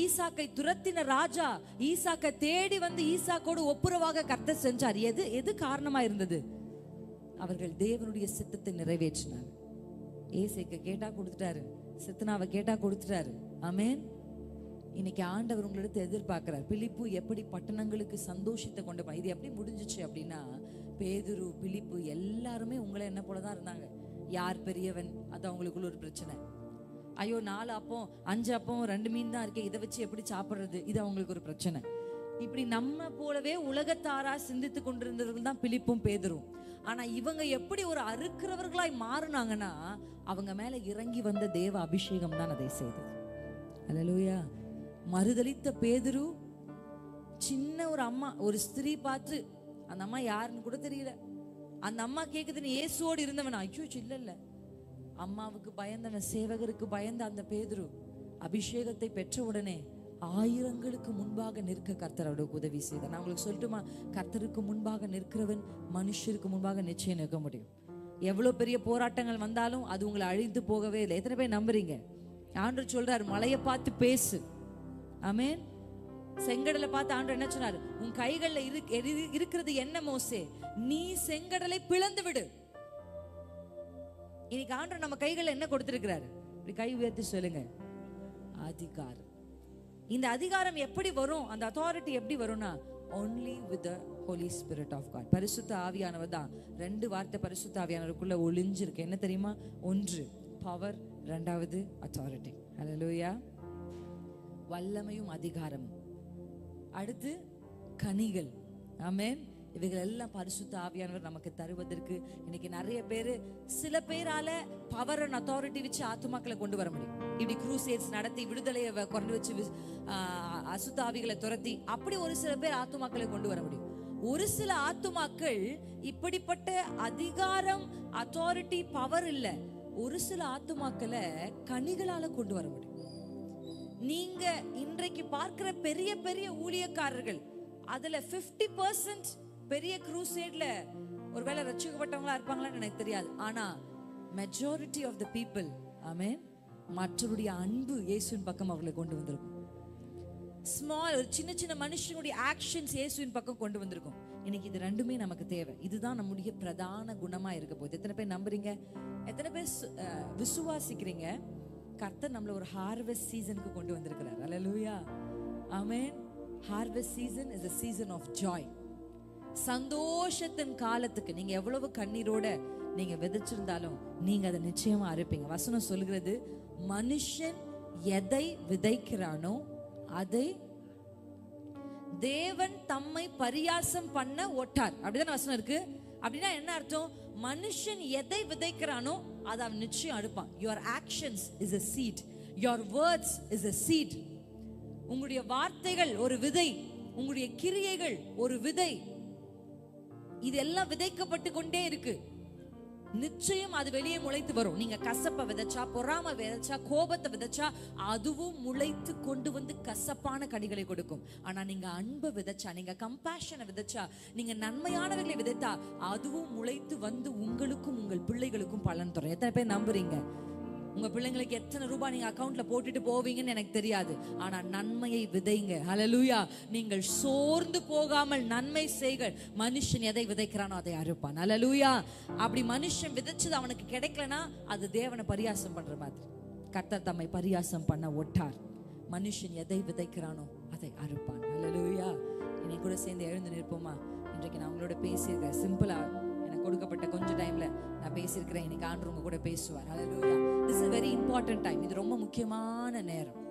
ஈசாக்கை துரத்தின ராஜா ஈசாக்கை தேடி வந்து ஈசாக்கோடு ஒப்புரவாக கர்த்தர் செஞ்சார். எது காரணமா இருந்தது? அவர்கள் தேவனுடைய சித்தத்தை நிறைவேற்றினார். ஏசேக்க கேட்டா கொடுத்துட்டாரு, சித்தனாவை கேட்டா கொடுத்துட்டாரு. ஆமென். இன்னைக்கு ஆண்டவர் உங்களிடத்தை எதிர்பார்க்கிறார். பிலிப்பு எப்படி பட்டணங்களுக்கு சந்தோஷத்தை கொண்டு போய், இது எப்படி முடிஞ்சிச்சு அப்படின்னா, பேதுரு பிலிப்பு எல்லாருமே உங்களை என்ன போலதான் இருந்தாங்க. யார் பெரியவன், அது அவங்களுக்குள்ள ஒரு பிரச்சனை. ஐயோ 4 அப்பம் 5 அப்பம் 2 மீன் தான் இருக்கே, இதை வச்சு எப்படி சாப்பிடுறது, இது அவங்களுக்கு ஒரு பிரச்சனை. இப்படி நம்ம போலவே உலகத்தாரா சிந்தித்து கொண்டிருந்தவர்கள் தான் பிலிப்பும் பேதுரும். ஆனா இவங்க எப்படி ஒரு அறுக்கிறவர்களாய் மாறினாங்கன்னா, அவங்க மேல இறங்கி வந்த தேவ அபிஷேகம் தான் அதை செய்தது. அல்லேலூயா. மறுதலித்த பேதுரு, சின்ன ஒரு அம்மா, ஒரு ஸ்திரீ பார்த்து, அந்த அம்மா யாருன்னு கூட தெரியல, அந்த அம்மா கேக்குது நீ இயேசுவோடு இருந்தவன். ஐயோ இல்ல, அம்மாவுக்கு பயந்தவன், சேவகருக்கு பயந்த அந்த பேதுரு அபிஷேகத்தை பெற்ற உடனே ஆயிரங்களுக்கு முன்பாக நிற்க கர்த்தர் அவருக்கு உதவி செய்தார். நான் உங்களுக்கு சொல்லட்டுமா, கர்த்தருக்கு முன்பாக நிற்கிறவன் மனுஷருக்கு முன்பாக நிச்சயம் நிற்க முடியும். எவ்வளவு பெரிய போராட்டங்கள் வந்தாலும் அது உங்களை அழிந்து போகவே இல்லை. எத்தனை பேர் நம்புறீங்க? ஆண்டவர் சொல்றாரு, மலையை பார்த்து பேசு. ஆமென். செங்கடலை பார்த்து ஆண்டவர் என்ன சொன்னாரு? உன் கைகள்ல இருக்கிறது என்ன மோசே? நீ செங்கடலை பிளந்து விடு. இன்னைக்கு ஆண்டவர் நம்ம கைகள்ல என்ன கொடுத்திருக்கிறாரு? இப்படி கை உயர்த்தி சொல்லுங்க, அதிகாரம். இந்த அதிகாரம் எப்படி வரும்? அந்த அத்தாரிட்டி எப்படி வரும்னா, only with the Holy Spirit of God. பரிசுத்த ஆவியானவர் தான். 2 வார்த்தை பரிசுத்த ஆவியானவருக்குள்ள ஒளிஞ்சிருக்கு. என்ன தெரியுமா? 1 பவர், 2வது அத்தாரிட்டி. ஹல்லேலூயா. வல்லமையும் அதிகாரமும். அடுத்து கனிகள். ஆமென். இவைகள் எல்லாம் பரிசுத்த ஆவியானவர் நமக்கு தருவதற்கு இன்னைக்கு நிறைய பேரு, சில பேரால பவர் அண்ட் அத்தாரிட்டி வச்சு ஆத்துமாக்களை கொண்டு வர முடியும். இப்படி க்ரூசேட்ஸ் நடத்தி விடுதலையை கொண்டு வச்சு அசுத்த ஆவிகளை துரத்தி அப்படி ஒரு சில பேர் ஆத்துமாக்களை கொண்டு வர முடியும். ஒரு சில ஆத்துமாக்கள் இப்படிப்பட்ட அதிகாரம், அத்தாரிட்டி, பவர் இல்ல, ஒரு சில ஆத்துமாக்களை கனிகளால கொண்டு வர முடியும். நீங்க இன்றைக்கு பார்க்கிற பெரிய பெரிய ஊழியக்காரர்கள், அதுல 50% பெரிய க்ரூசேட்ல ஒருவேளை ரட்சிக்கப்பட்டவங்களா இருப்பாங்களான்னு எனக்கு தெரியாது. ஆனா மெஜாரிட்டி ஆஃப் த பீப்புள், ஆமென், மற்றவருடைய அன்பு இயேசுவின் பக்கம் அவர்களை கொண்டு வந்திருக்கும். ஸ்மால், ஒரு சின்ன சின்ன மனுஷனுடைய ஆக்ஷன்ஸ் இயேசுவின் பக்கம் கொண்டு வந்திருக்கும். இன்னைக்கு இது ரெண்டுமே நமக்கு தேவை. இதுதான் நம்முடைய பிரதான குணமா இருக்க போகுது. எத்தனை பேர் நம்புறீங்க? எத்தனை பேர் விசுவாசிக்கிறீங்க? கர்த்தர் நம்மள ஒரு ஹார்வெஸ்ட் சீசனுக்கு கொண்டு வந்திருக்கிறார். அல்லேலூயா, ஆமென். Harvest season is a season of joy. சந்தோஷத்தின் காலத்துக்கு நீங்க எவ்வளவு கண்ணீரோட நீங்க விதைச்சிருந்தாலும் நீங்க அதை நிச்சயமா அறுப்பீங்க. வசனம் சொல்கிறது, மனுஷன் எதை விதைக்கிறானோ அதை தேவன் தம்மை பரியாசம் பண்ண ஒட்டார். அப்படிதான் வசனம் இருக்கு. அப்படின்னா என்ன அர்த்தம்? மனுஷன் எதை விதைக்கிறானோ அதை அவன் நிச்சயம் அறுப்பான். Your actions is a seed. Your words is a seed. உங்களுடைய வார்த்தைகள் ஒரு விதை, உங்களுடைய கிரியைகள் ஒரு விதை. இதெல்லாம் விதைக்கப்பட்டு கொண்டே இருக்கு. நிச்சயம் அது வெளியே முளைத்து வரும். நீங்க கசப்பை விதைச்சா, பொறாமை விதைச்சா, கோபத்தை விதைச்சா, அதுவும் முளைத்து கொண்டு வந்து கசப்பான கனிகளை கொடுக்கும். ஆனா நீங்க அன்பை விதைச்சா, நீங்க கம்பேஷனை விதைச்சா, நீங்க நன்மையானவர்களை விதைத்தா, அதுவும் முளைத்து வந்து உங்களுக்கும் உங்கள் பிள்ளைகளுக்கும் பலன் தரும். எத்தனை பேர் நம்புறீங்க? உங்க பிள்ளைங்களுக்கு எத்தனை ரூபாய் நீங்க அக்கவுண்ட்ல போட்டுட்டு போவீங்கன்னு எனக்கு தெரியாது. ஆனா நன்மையை விதைங்க. ஹல்லேலூயா. நீங்கள் சோர்ந்து போகாமல் நன்மை செய்கள். மனுஷன் எதை விதைக்கிறானோ அதை அறுப்பான். ஹல்லேலூயா. அப்படி மனுஷன் விதைச்சது அவனுக்கு கிடைக்கலனா அது தேவனை பரியாசம் பண்ற மாதிரி. கர்த்தர் தம்மை பரியாசம் பண்ண ஒட்டார். மனுஷன் எதை விதைக்கிறானோ அதை அறுப்பான். ஹல்லேலூயா. இன்னைக்கு கூட சேர்ந்து எழுந்து நிற்போமா? இன்றைக்கு நான் உங்களோட பேசியிருக்கேன். சிம்பிளா எனக்கு கொடுக்கப்பட்ட கொஞ்சம் டைம்ல நான் பேசியிருக்கிறேன். இன்னைக்கு ஆண்டவர் உங்க கூட பேசுவார். ஹல்லேலூயா. This is a very important time. இது ரொம்ப முக்கியமான நேரம்.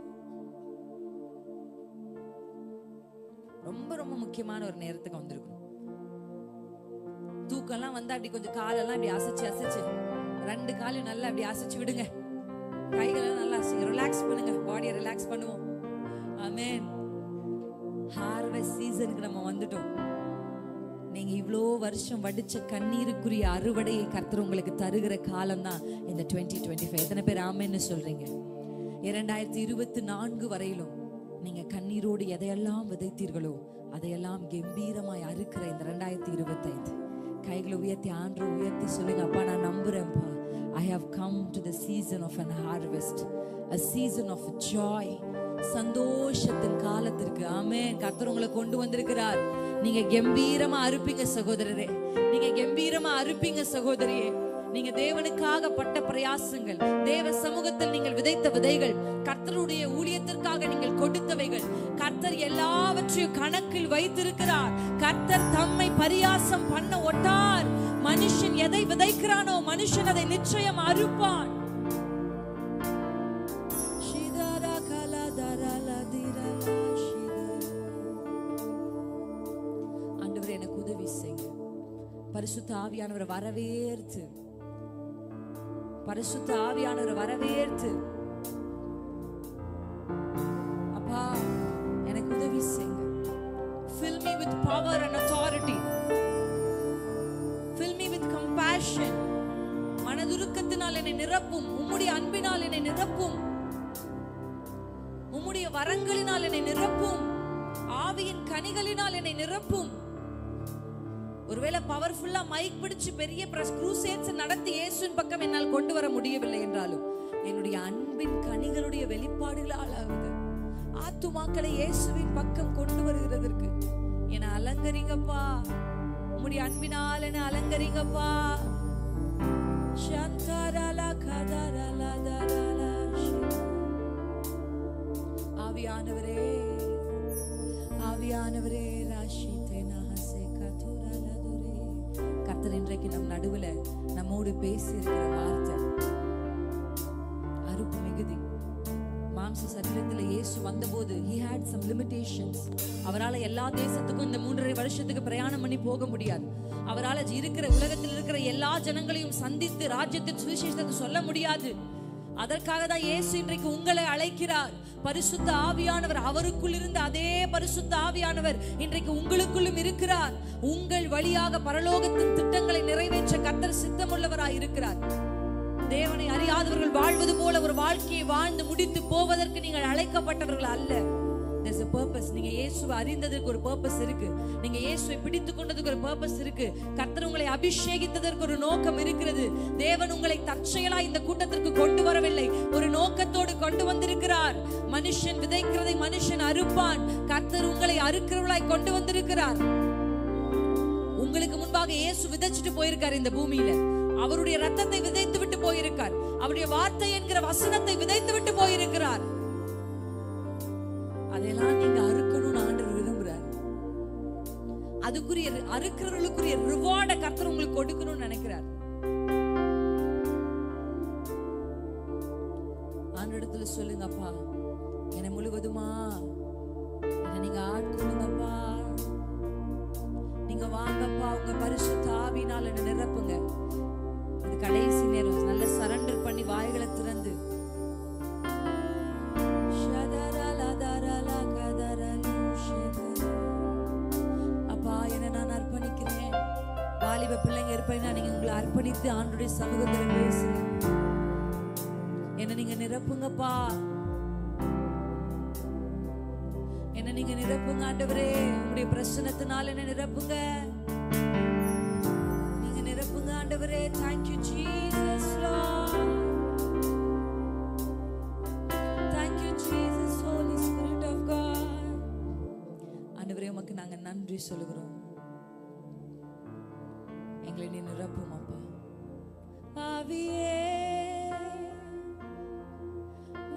ரொம்ப ரொம்ப முக்கியமான ஒரு நேரத்துக்கு வந்திருக்கணும். தூக்கம்லாம் வந்து அப்படி கொஞ்சம் காலெல்லாம் அப்படி அசைச்சு 2 காலையும் நல்லா அப்படி அசைச்சு விடுங்க. கைகளெல்லாம் நல்லா ரிலாக்ஸ் பண்ணுங்க. பாடியை ரிலாக்ஸ் பண்ணுவோம். ஆமென். ஹார்வெஸ்ட் சீசனுக்கு நம்ம வந்துட்டோம். நீங்க இவ்வளோ வருஷம் வடிச்ச கண்ணீருக்குரிய அறுவடையை கர்த்தர் உங்களுக்கு தருகிற காலம் தான் இந்த 2025. எத்தனை பேர் ஆமென்னு சொல்றீங்க? 2024 வரையிலும் நீங்க கண்ணீரோடு எதையெல்லாம் விதைத்தீர்களோ அதையெல்லாம் கம்பீரமாய் அறுக்கிற இந்த 2025 கைகளை உயர்த்தி ஆண்டவரை உயர்த்தி சொல்லுங்க, அப்பா நான் நம்புறேன்ப்பா. I have come to the season of an harvest, a season of joy. சந்தோஷத்தின் காலத்திற்கு ஆமென் கர்த்தர் உங்களை கொண்டு வந்திருக்கிறார். நீங்க கம்பீரமா அறுப்பீங்க சகோதரரே, நீங்க கம்பீரமா அறுப்பீங்க சகோதரியே. நீங்க தேவனுக்காக பட்ட பிரயாசங்கள், தேவ சமூகத்தில் நீங்கள் விதைத்த விதைகள், கர்த்தருடைய ஊழியத்திற்காக நீங்கள் கொடுத்தவைகள், கர்த்தர் எல்லாவற்றையும் கணக்கில் வைத்திருக்கிறார். கர்த்தர் தம்மை பரியாசம் பண்ண ஒட்டார். மனுஷன் எதை விதைக்கிறானோ மனுஷன் அதை நிச்சயம் அறுப்பான். ஆண்டவரே எனக்கு உதவி செய்யுங்க. பரிசுத்த ஆவியானவரை வரவேற்று, பரிசுத்த ஆவியானவரை வரவேற்று அப்பா எனக்கு உதவி செய்யுங்க. Fill me with power and authority. Fill me with compassion. மனதுருக்கத்தினால் என்னை நிரப்பும். உம்முடைய அன்பினால் என்னை நிரப்பும். உம்முடைய வரங்களினால் என்னை நிரப்பும். ஆவியின் கனிகளினால் என்னை நிரப்பும். ஒருவேளை பவர்ஃபுல்லா மைக் பிடிச்சு பெரிய க்ரூசேட்ஸ் நடத்தி இயேசுவின் பக்கம் என்னால் கொண்டு வர முடியவில்லை என்றாலும் என்னுடைய அன்பின் கனிகளுடைய வெளிப்பாடுகளால் ஆகுது ஆத்துமாக்களை இயேசுவின் பக்கம் கொண்டு வருகிறதற்கு என்னை அலங்கரிங்கப்பா. உம்முடைய அன்பினால் என்னை அலங்கரிங்கப்பா. ஆவியானவரே, ஆவியானவரே, கர்த்தர் இன்றைக்கு நம் நடுவுல நம்மோடு பேசி இருக்கிற வார்த்தை அறுப்பு மிகுதி. மாம்ச சரீரத்தில் இயேசு வந்தபோது he had some limitations. அவரால் எல்லா தேசத்துக்கும் இந்த 3.5 வருஷத்துக்கு பிரயாணம் பண்ணி போக முடியாது. அவரால் இருக்கிற உலகத்தில் இருக்கிற எல்லா ஜனங்களையும் சந்தித்து ராஜ்யத்தின் சுவிசேஷத்தை சொல்ல முடியாது. அதற்காக தான் இயேசு இன்றைக்கு உங்களை அழைக்கிறார். பரிசுத்த ஆவியானவர், அவருக்குள் இருந்த அதே பரிசுத்த ஆவியானவர் இன்றைக்கு உங்களுக்குள்ளும் இருக்கிறார். உங்கள் வழியாக பரலோகத்தின் திட்டங்களை நிறைவேற்ற கர்த்தர் சித்தமுள்ளவராய் இருக்கிறார். தேவனை அறியாதவர்கள் வாழ்வது போல ஒரு வாழ்க்கையை வாழ்ந்து முடித்து போவதற்கு நீங்கள் அழைக்கப்பட்டவர்கள் அல்ல. There's a purpose. நீங்க இயேசுவை அறிந்ததற்கு ஒரு purpose இருக்கு. நீங்க இயேசுவை பிடித்துக் கொண்டதுக்கு ஒரு purpose இருக்கு. கர்த்தர் உங்களை அபிஷேகித்ததற்கு ஒரு நோக்கம் இருக்கிறது. தேவன் உங்களை தற்செயலா இந்த கூட்டத்திற்கு கொண்டு வரவில்லை, ஒரு நோக்கத்தோடு கொண்டு வந்திருக்கிறார். மனுஷன் விதைக்கிறதை மனுஷன் அறுப்பான். கர்த்தர் உங்களை அறுக்கிறவளாய் கொண்டு வந்திருக்கிறார். உங்களுக்கு முன்பாக இயேசு விதைச்சிட்டு போயிருக்கார் இந்த பூமியில. அவருடைய ரத்தத்தை விதைத்து விட்டு போயிருக்கார். அவருடைய வார்த்தை என்கிற வசனத்தை விதைத்து விட்டு போயிருக்கிறார். அதெல்லாம் நீங்க அறுக்கணும்னு ஆண்டவர் விரும்புறார். அதுக்குரிய அறுக்கிறவர்களுக்குரிய ரிவார்டை கர்த்தர் உங்களுக்கு கொடுக்கணும்னு நினைக்கிறார். ஆண்டவரிடத்துல சொல்லுங்கப்பா, என்னை முழுவதுமா என்னை நீங்க ஆட்கொள்ளுங்கப்பா. நீங்க வாங்கப்பா, உங்க பரிசுத்த ஆவியினால் என்னை நிரப்புங்க. இது கடைசி நேரம். நல்ல சரண்டர் பண்ணி வாய்களை திறந்து அப்பா என்னை நான் அர்ப்பணிக்கிறேன். வாலிப பிள்ளைங்க இருப்பேன்னா நீங்க உங்களை அர்ப்பணித்து ஆண்டவருடைய சமூகத்தில் பேசுங்க. என்னை நீங்க நிரப்புங்கப்பா, என்னை நீங்க நிரப்புங்க ஆண்டவரே. உங்களுடைய பிரசன்னத்தினால் என்னை நிரப்புங்க, நீங்க நிரப்புங்க ஆண்டவரே. Thank you Jesus Lord. Thank you Jesus Holy Spirit of God. ஆண்டவரே உமக்கு நாங்க நன்றி சொல்லுகிறோம். எங்களை நீ நிரப்பும் அப்பா. ஆவியே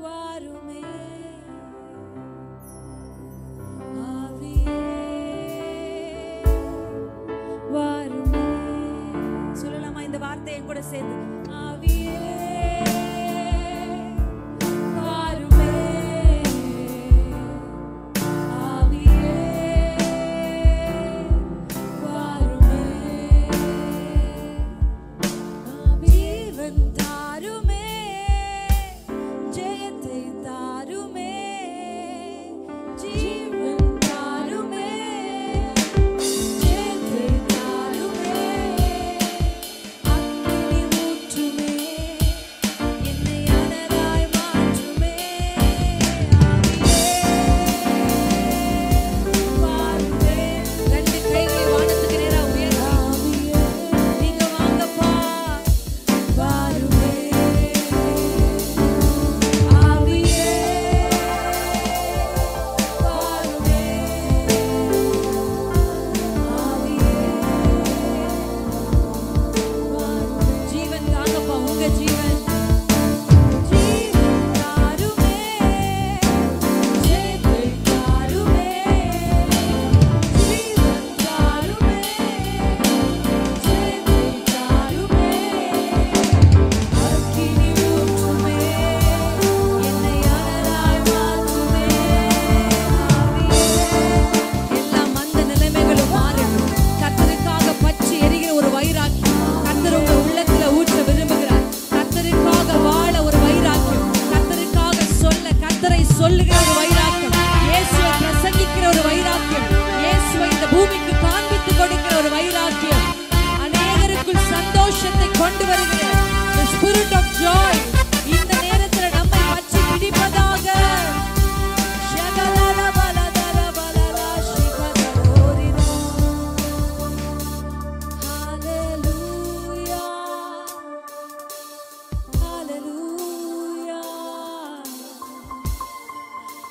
வாருமே, ஆவியே வாருமே. சொல்லலாமா இந்த வார்த்தையை கூட சேர்ந்து? ஆவியே வாருமே, ஆவியே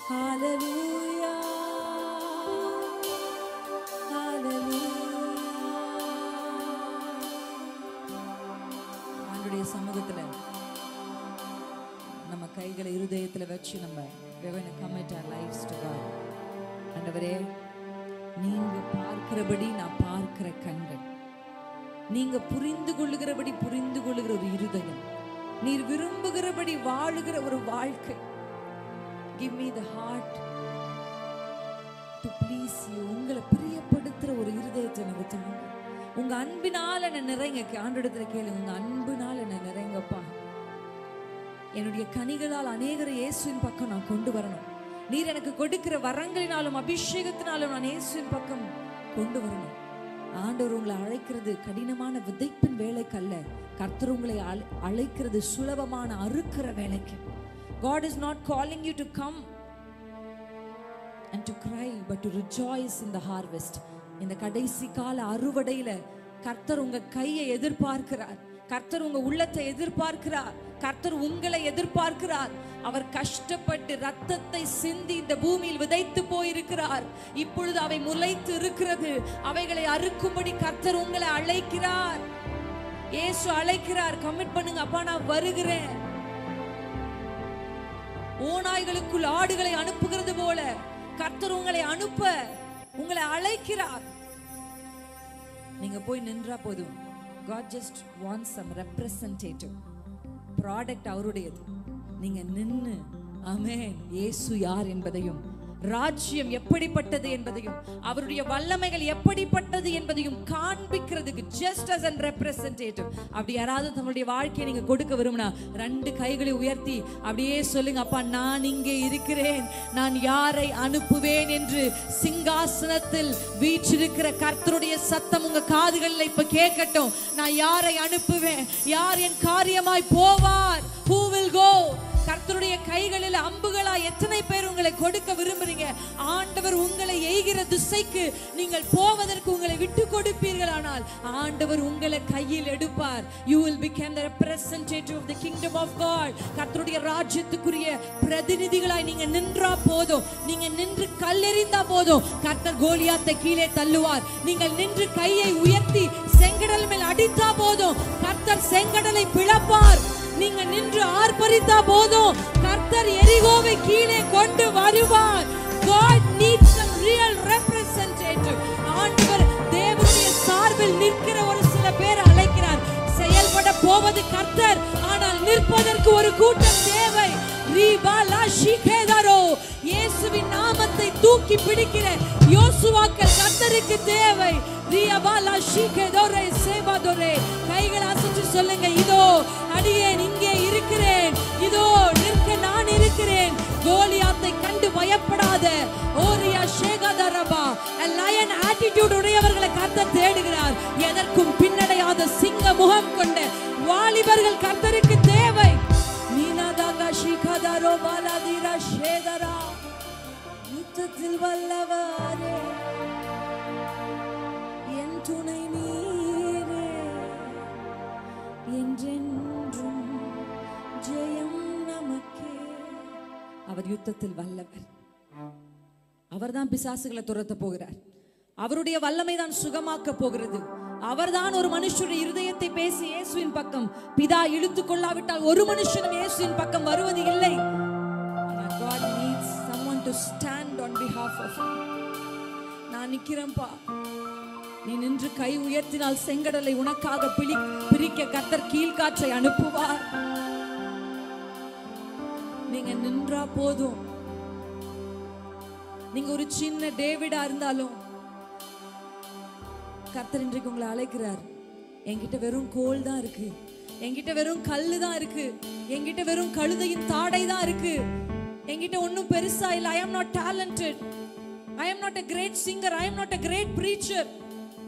ஹalleluya ஹalleluya. ஆண்டவருடைய சமூகத்துல நம்ம கைகளை இருதயத்துல வச்சு நம்ம we're going to commit our lives to God. ஆண்டவரே, நீங்க பார்க்கிறபடி நான் பார்க்கிற கண்கள், நீங்க புரிந்து கொள்ளுகிறபடி புரிந்து கொள்ளுகிற ஒரு இருதயம், நீர் விரும்புகிறபடி வாழுகிற ஒரு வாழ்க்கை. Give me the heart to please you. உங்களை பிரியப்படுத்துற ஒரு இருதயத்தை எனக்கு தாங்க. உங்க அன்பினால என்ன நிறைங்க. ஆண்டவரிடத்துல கேளுங்க, உங்க அன்பினால என்ன நிறைங்கப்பா. என்னுடைய கனிகளால் அநேகரை இயேசுவின் பக்கம் நான் கொண்டு வரணும். நீர் எனக்கு கொடுக்கிற வரங்களினாலும் அபிஷேகத்தினாலும் நான் இயேசுவின் பக்கம் கொண்டு வரணும். ஆண்டவர் உங்களை அழைக்கிறது கடினமான விதைப்பின் வேலைக்கு அல்ல. கர்த்தர் உங்களை அழைக்கிறது சுலபமான அறுக்கிற வேலைக்கு. God is not calling you to come and to cry but to rejoice in the harvest. இந்த கடைசி கால அறுவடையில கர்த்தர் உங்க கையை எதிர்பார்க்கிறார். கர்த்தர் உங்க உள்ளத்தை எதிர்பார்க்கிறார். கர்த்தர் உங்களை எதிர்பார்க்கிறார். அவர் கஷ்டப்பட்டு ரத்தத்தை சிந்தி இந்த பூமியில் விதைத்து போயிருக்கிறார். இப்பொழுது அவை முளைத்து இருக்கிறது. அவைகளை அறுக்கும்படி கர்த்தர் உங்களை அழைக்கிறார். இயேசு அழைக்கிறார். கமிட் பண்ணுங்க, அப்பா நான் வருகிறேன். ஓநாய்களுக்குள் ஆடுகளை அனுப்புகிறது போல கர்த்தர் உங்களை அனுப்ப உங்களை அழைக்கிறார். நீங்க போய் நின்றா போதும். God just wants some representative. Product அவருடையது. நீங்க நின்னு ஆமென், இயேசு யார் என்பதையும், ராஜ்யம் எப்படிப்பட்டது என்பதையும், அவருடைய வல்லமைகள் எப்படிப்பட்டது என்பதையும் காண்பிக்கிறதுக்கு just as a representative. அப்படி யாராவது தங்களுடைய வாழ்க்கையை நீங்க கொடுக்க விரும்பினா ரெண்டு கைகளை உயர்த்தி அப்படியே சொல்லுங்க, அப்பா நான் இங்கே இருக்கிறேன், நான் யாரை அனுப்புவேன் என்று. சிங்காசனத்தில் வீற்றிருக்கிற கர்த்தருடைய சத்தம் உங்க காதுகளில் இப்ப கேட்கட்டும். நான் யாரை அனுப்புவேன்? யார் என் காரியமாய் போவார்? Who will go? கர்த்தருடைய கைகளில் அம்புகளா எத்தனை பேர் உங்களை கொடுக்க விரும்புறீங்க? ஆண்டவர் உங்களை எய்கிற திசைக்கு நீங்கள் போவதற்கு உங்களை விட்டு கொடுப்பீர்களானால் ஆண்டவர் உங்களை கையில் எடுப்பார். You will become the representative of the kingdom of God. கர்த்தருடைய ராஜ்யத்துக்குரிய பிரதிநிதிகளாய் நீங்க நின்றா போதும். நீங்க நின்று கல்லெறிந்தா போதும், கர்த்தர் கோலியாத்தை கீழே தள்ளுவார். நீங்கள் நின்று கையை உயர்த்தி செங்கடல் மேல் அடித்தா போதும், கர்த்தர் செங்கடலை பிளப்பார். நீங்க நின்று ஆர்ப்பரித்தா போதும், கர்த்தர் எரிகோவை கீழே கொண்டு வருவார். God needs some real representative. ஆண்டவர் தேவனுடைய சார்பில் நிற்கிற ஒரு சில பேர் அழைக்கிறார். செயல்பட போவது கர்த்தர், ஆனால் நிற்பதற்கு ஒரு கூட்டம் தேவை. இயேசுவின் நாமத்தை தூக்கி பிடிக்கிற யோசுவாக்கள் கர்த்தருக்கு தேவை. கைகளை அசைச்சு சொல்லுங்க, இதோ அடியேன் இங்கே இருக்கிறேன், இதோ நிற்க நான் இருக்கிறேன். கோலியாத்தை கண்டு பயப்படாத ஓரியா ஷேகதரபா லயன் ஆட்டிட்யூட் உடையவர்களை கர்த்தர் தேடுகிறார். எதற்கும் பின்னடையாத சிங்க முகம் கொண்ட வாலிபர்கள் கர்த்தருக்கு தேவை. மீனாதாகா ஷிகதரோ பாலாதிரா ஷேதரா யுத்தத்தில் வல்லவரே என் துணை நீரே, என்றென்றும் ஜெயம் நமக்கே. அவர் யுத்தத்தில் வல்லவர். அவர்தான் பிசாசுகளை துரத்த போகிறார். அவருடைய வல்லமை தான் சுகமாக்க போகிறது. அவர்தான் ஒரு மனுஷனுடைய இருதயத்தை பேசி இயேசுவின் பக்கம் பிதா இழுத்து கொள்ளாவிட்டால் ஒரு மனுஷனும் இயேசுவின் பக்கம் வருவது இல்லை. God needs someone to stand on behalf of him. நான் நிக்கிறேன்பா, நீ நின்று கை உயர்த்தினால் செங்கடலை உனக்காக பிரிக்க கர்த்தர் கீழ்காற்றை அனுப்புவார். நீங்க நின்றா போதும். நீங்க ஒரு சின்ன டேவிடா இருந்தாலும் கர்த்தர் இன்றைக்கு உங்களை அழைக்கிறார். என்கிட்ட வெறும் கோல் தான் இருக்கு, என்கிட்ட வெறும் கல்லு தான் இருக்கு, என்கிட்ட வெறும் கழுதையின் தாடை தான் இருக்கு, என்கிட்ட ஒன்னும் பெருசா இல்ல. I am not talented, I am not a great singer, I am not a great preacher,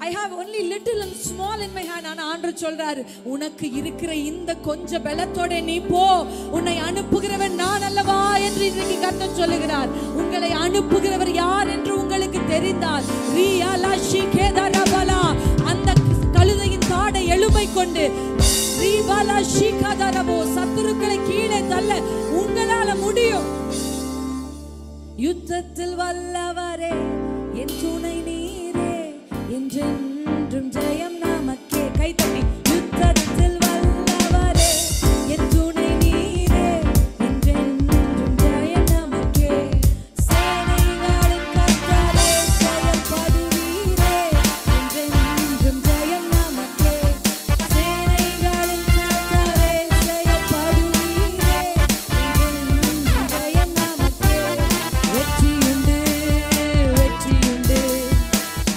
I have only little and small in my hand. ஆனா ஆண்டவர் சொல்றாரு, உனக்கு இருக்கிற இந்த கொஞ்ச பலத்தோட நீ போ, உன்னை அனுப்புகிறவன் நான் அல்லவா என்று இன்றைக்கு கர்த்தர் சொல்லுகிறார். உங்களை அனுப்புகிறவர் யார் என்று உங்களுக்கு தெரிந்தால் அந்த கழுதையின் தாடை எலும்பை கொண்டு சத்துருக்களை கீழே தள்ள உங்களால முடியும். யுத்தத்தில் வல்லவரே என் துணை நீரே, என்றென்றும் ஜெயம் நமக்கே. கைத்தட்டி யுத்தத்தில் வல்லவரே என் துணை நீரே, என்றென்றும் ஜெயம் நமக்கே. சேனைகளின் கர்த்தரே செயல்படுவீரே, என்றென்றும் ஜெயம் நமக்கே. சேனைகளின் கர்த்தரே செயல்படுவீரே, என்றென்றும் ஜெயம் நமக்கே. வெற்றியுண்டு வெற்றியுண்டு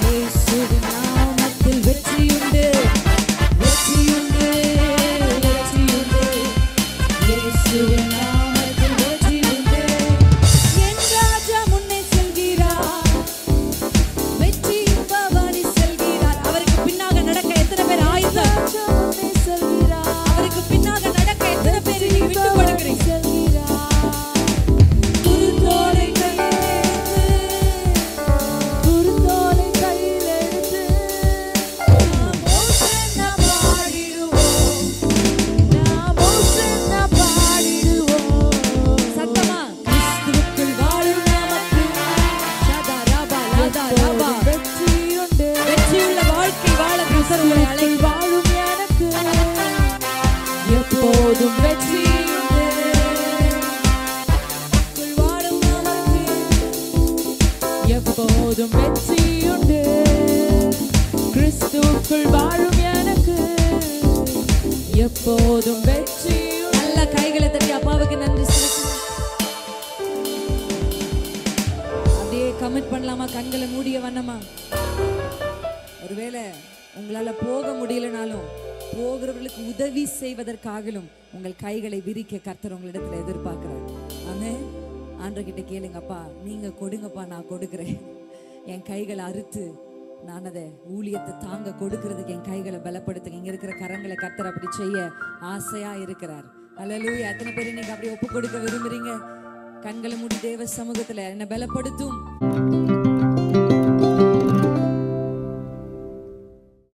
இயேசுவின் நாமத்தில் வெற்றியுண்டு. வெற்றியுண்டு வெற்றியுண்டு இயேசுவின் நாமத்தில் வெற்றியுண்டு. என் ராஜா முன்னே செல்கிறார், வெற்றி பவனி செல்கிறார். அவருக்கு பின்னாக நடக்க எத்தனை பேர் ஆயுதம்? முன்னே செல்கிறார், அவருக்கு பின்னாக நடக்க எத்தனை பேர் நீங்க விட்டு கொடுக்கிறீங்க? குருத்தோலை கையிலெடுத்து, குருத்தோலை கையிலெடுத்து நாம் ஓசன்னா பாடிடுவோம், நாம் ஓசன்னா பாடிடுவோம். சத்தமா கிறிஸ்துவுக்குள் வாழும் நமக்கு சதா ரபா லதா ரபா வெற்றியுண்டு. வெற்றியுள்ள வாழ்க்கை வாழ கர்த்தர் உங்களை அழைக்கிறார். வாழும் எனக்கு எப்போதும் வெற்றியுண்டு. வாழும் நமக்கு எப்போதும் வெற்றியுண்டு. கிறிஸ்துவுக்குள் வாழும் எனக்கு எப்போதும் வெற்றியுண்டு. நல்ல கைகளை தட்டி அப்பாவுக்கு நன்றி செலுத்துங்க. அப்படியே கமிட் பண்ணலாமா? கண்களை மூடிய வண்ணமா. ஒருவேளை உங்களால போக முடியலனாலும் போகிறவர்களுக்கு உதவி செய்வதற்காகலும் உங்கள் கைகளை விரிக்க கர்த்தர் உங்களிடத்துல எதிர்பார்க்கிறார். ஆமென். ஆண்டவர்கிட்ட கேளுங்க, அப்பா நீங்க கொடுங்கப்பா, நான் கொடுக்கிறேன். என் கைகளை அறுத்து நான் அதை ஊழியத்தை தாங்க கொடுக்கிறதுக்கு என் கைகளை பலப்படுத்துங்க. இங்க இருக்கிற கரங்களை கர்த்தர் அப்படி செய்ய ஆசையா இருக்கிறார். அல்லேலூயா. எத்தனை பேர் நீங்க அப்படி ஒப்பு கொடுக்க விரும்புறீங்க? கண்களை மூடி தேவ சமூகத்துல என்னை பலப்படுத்தும்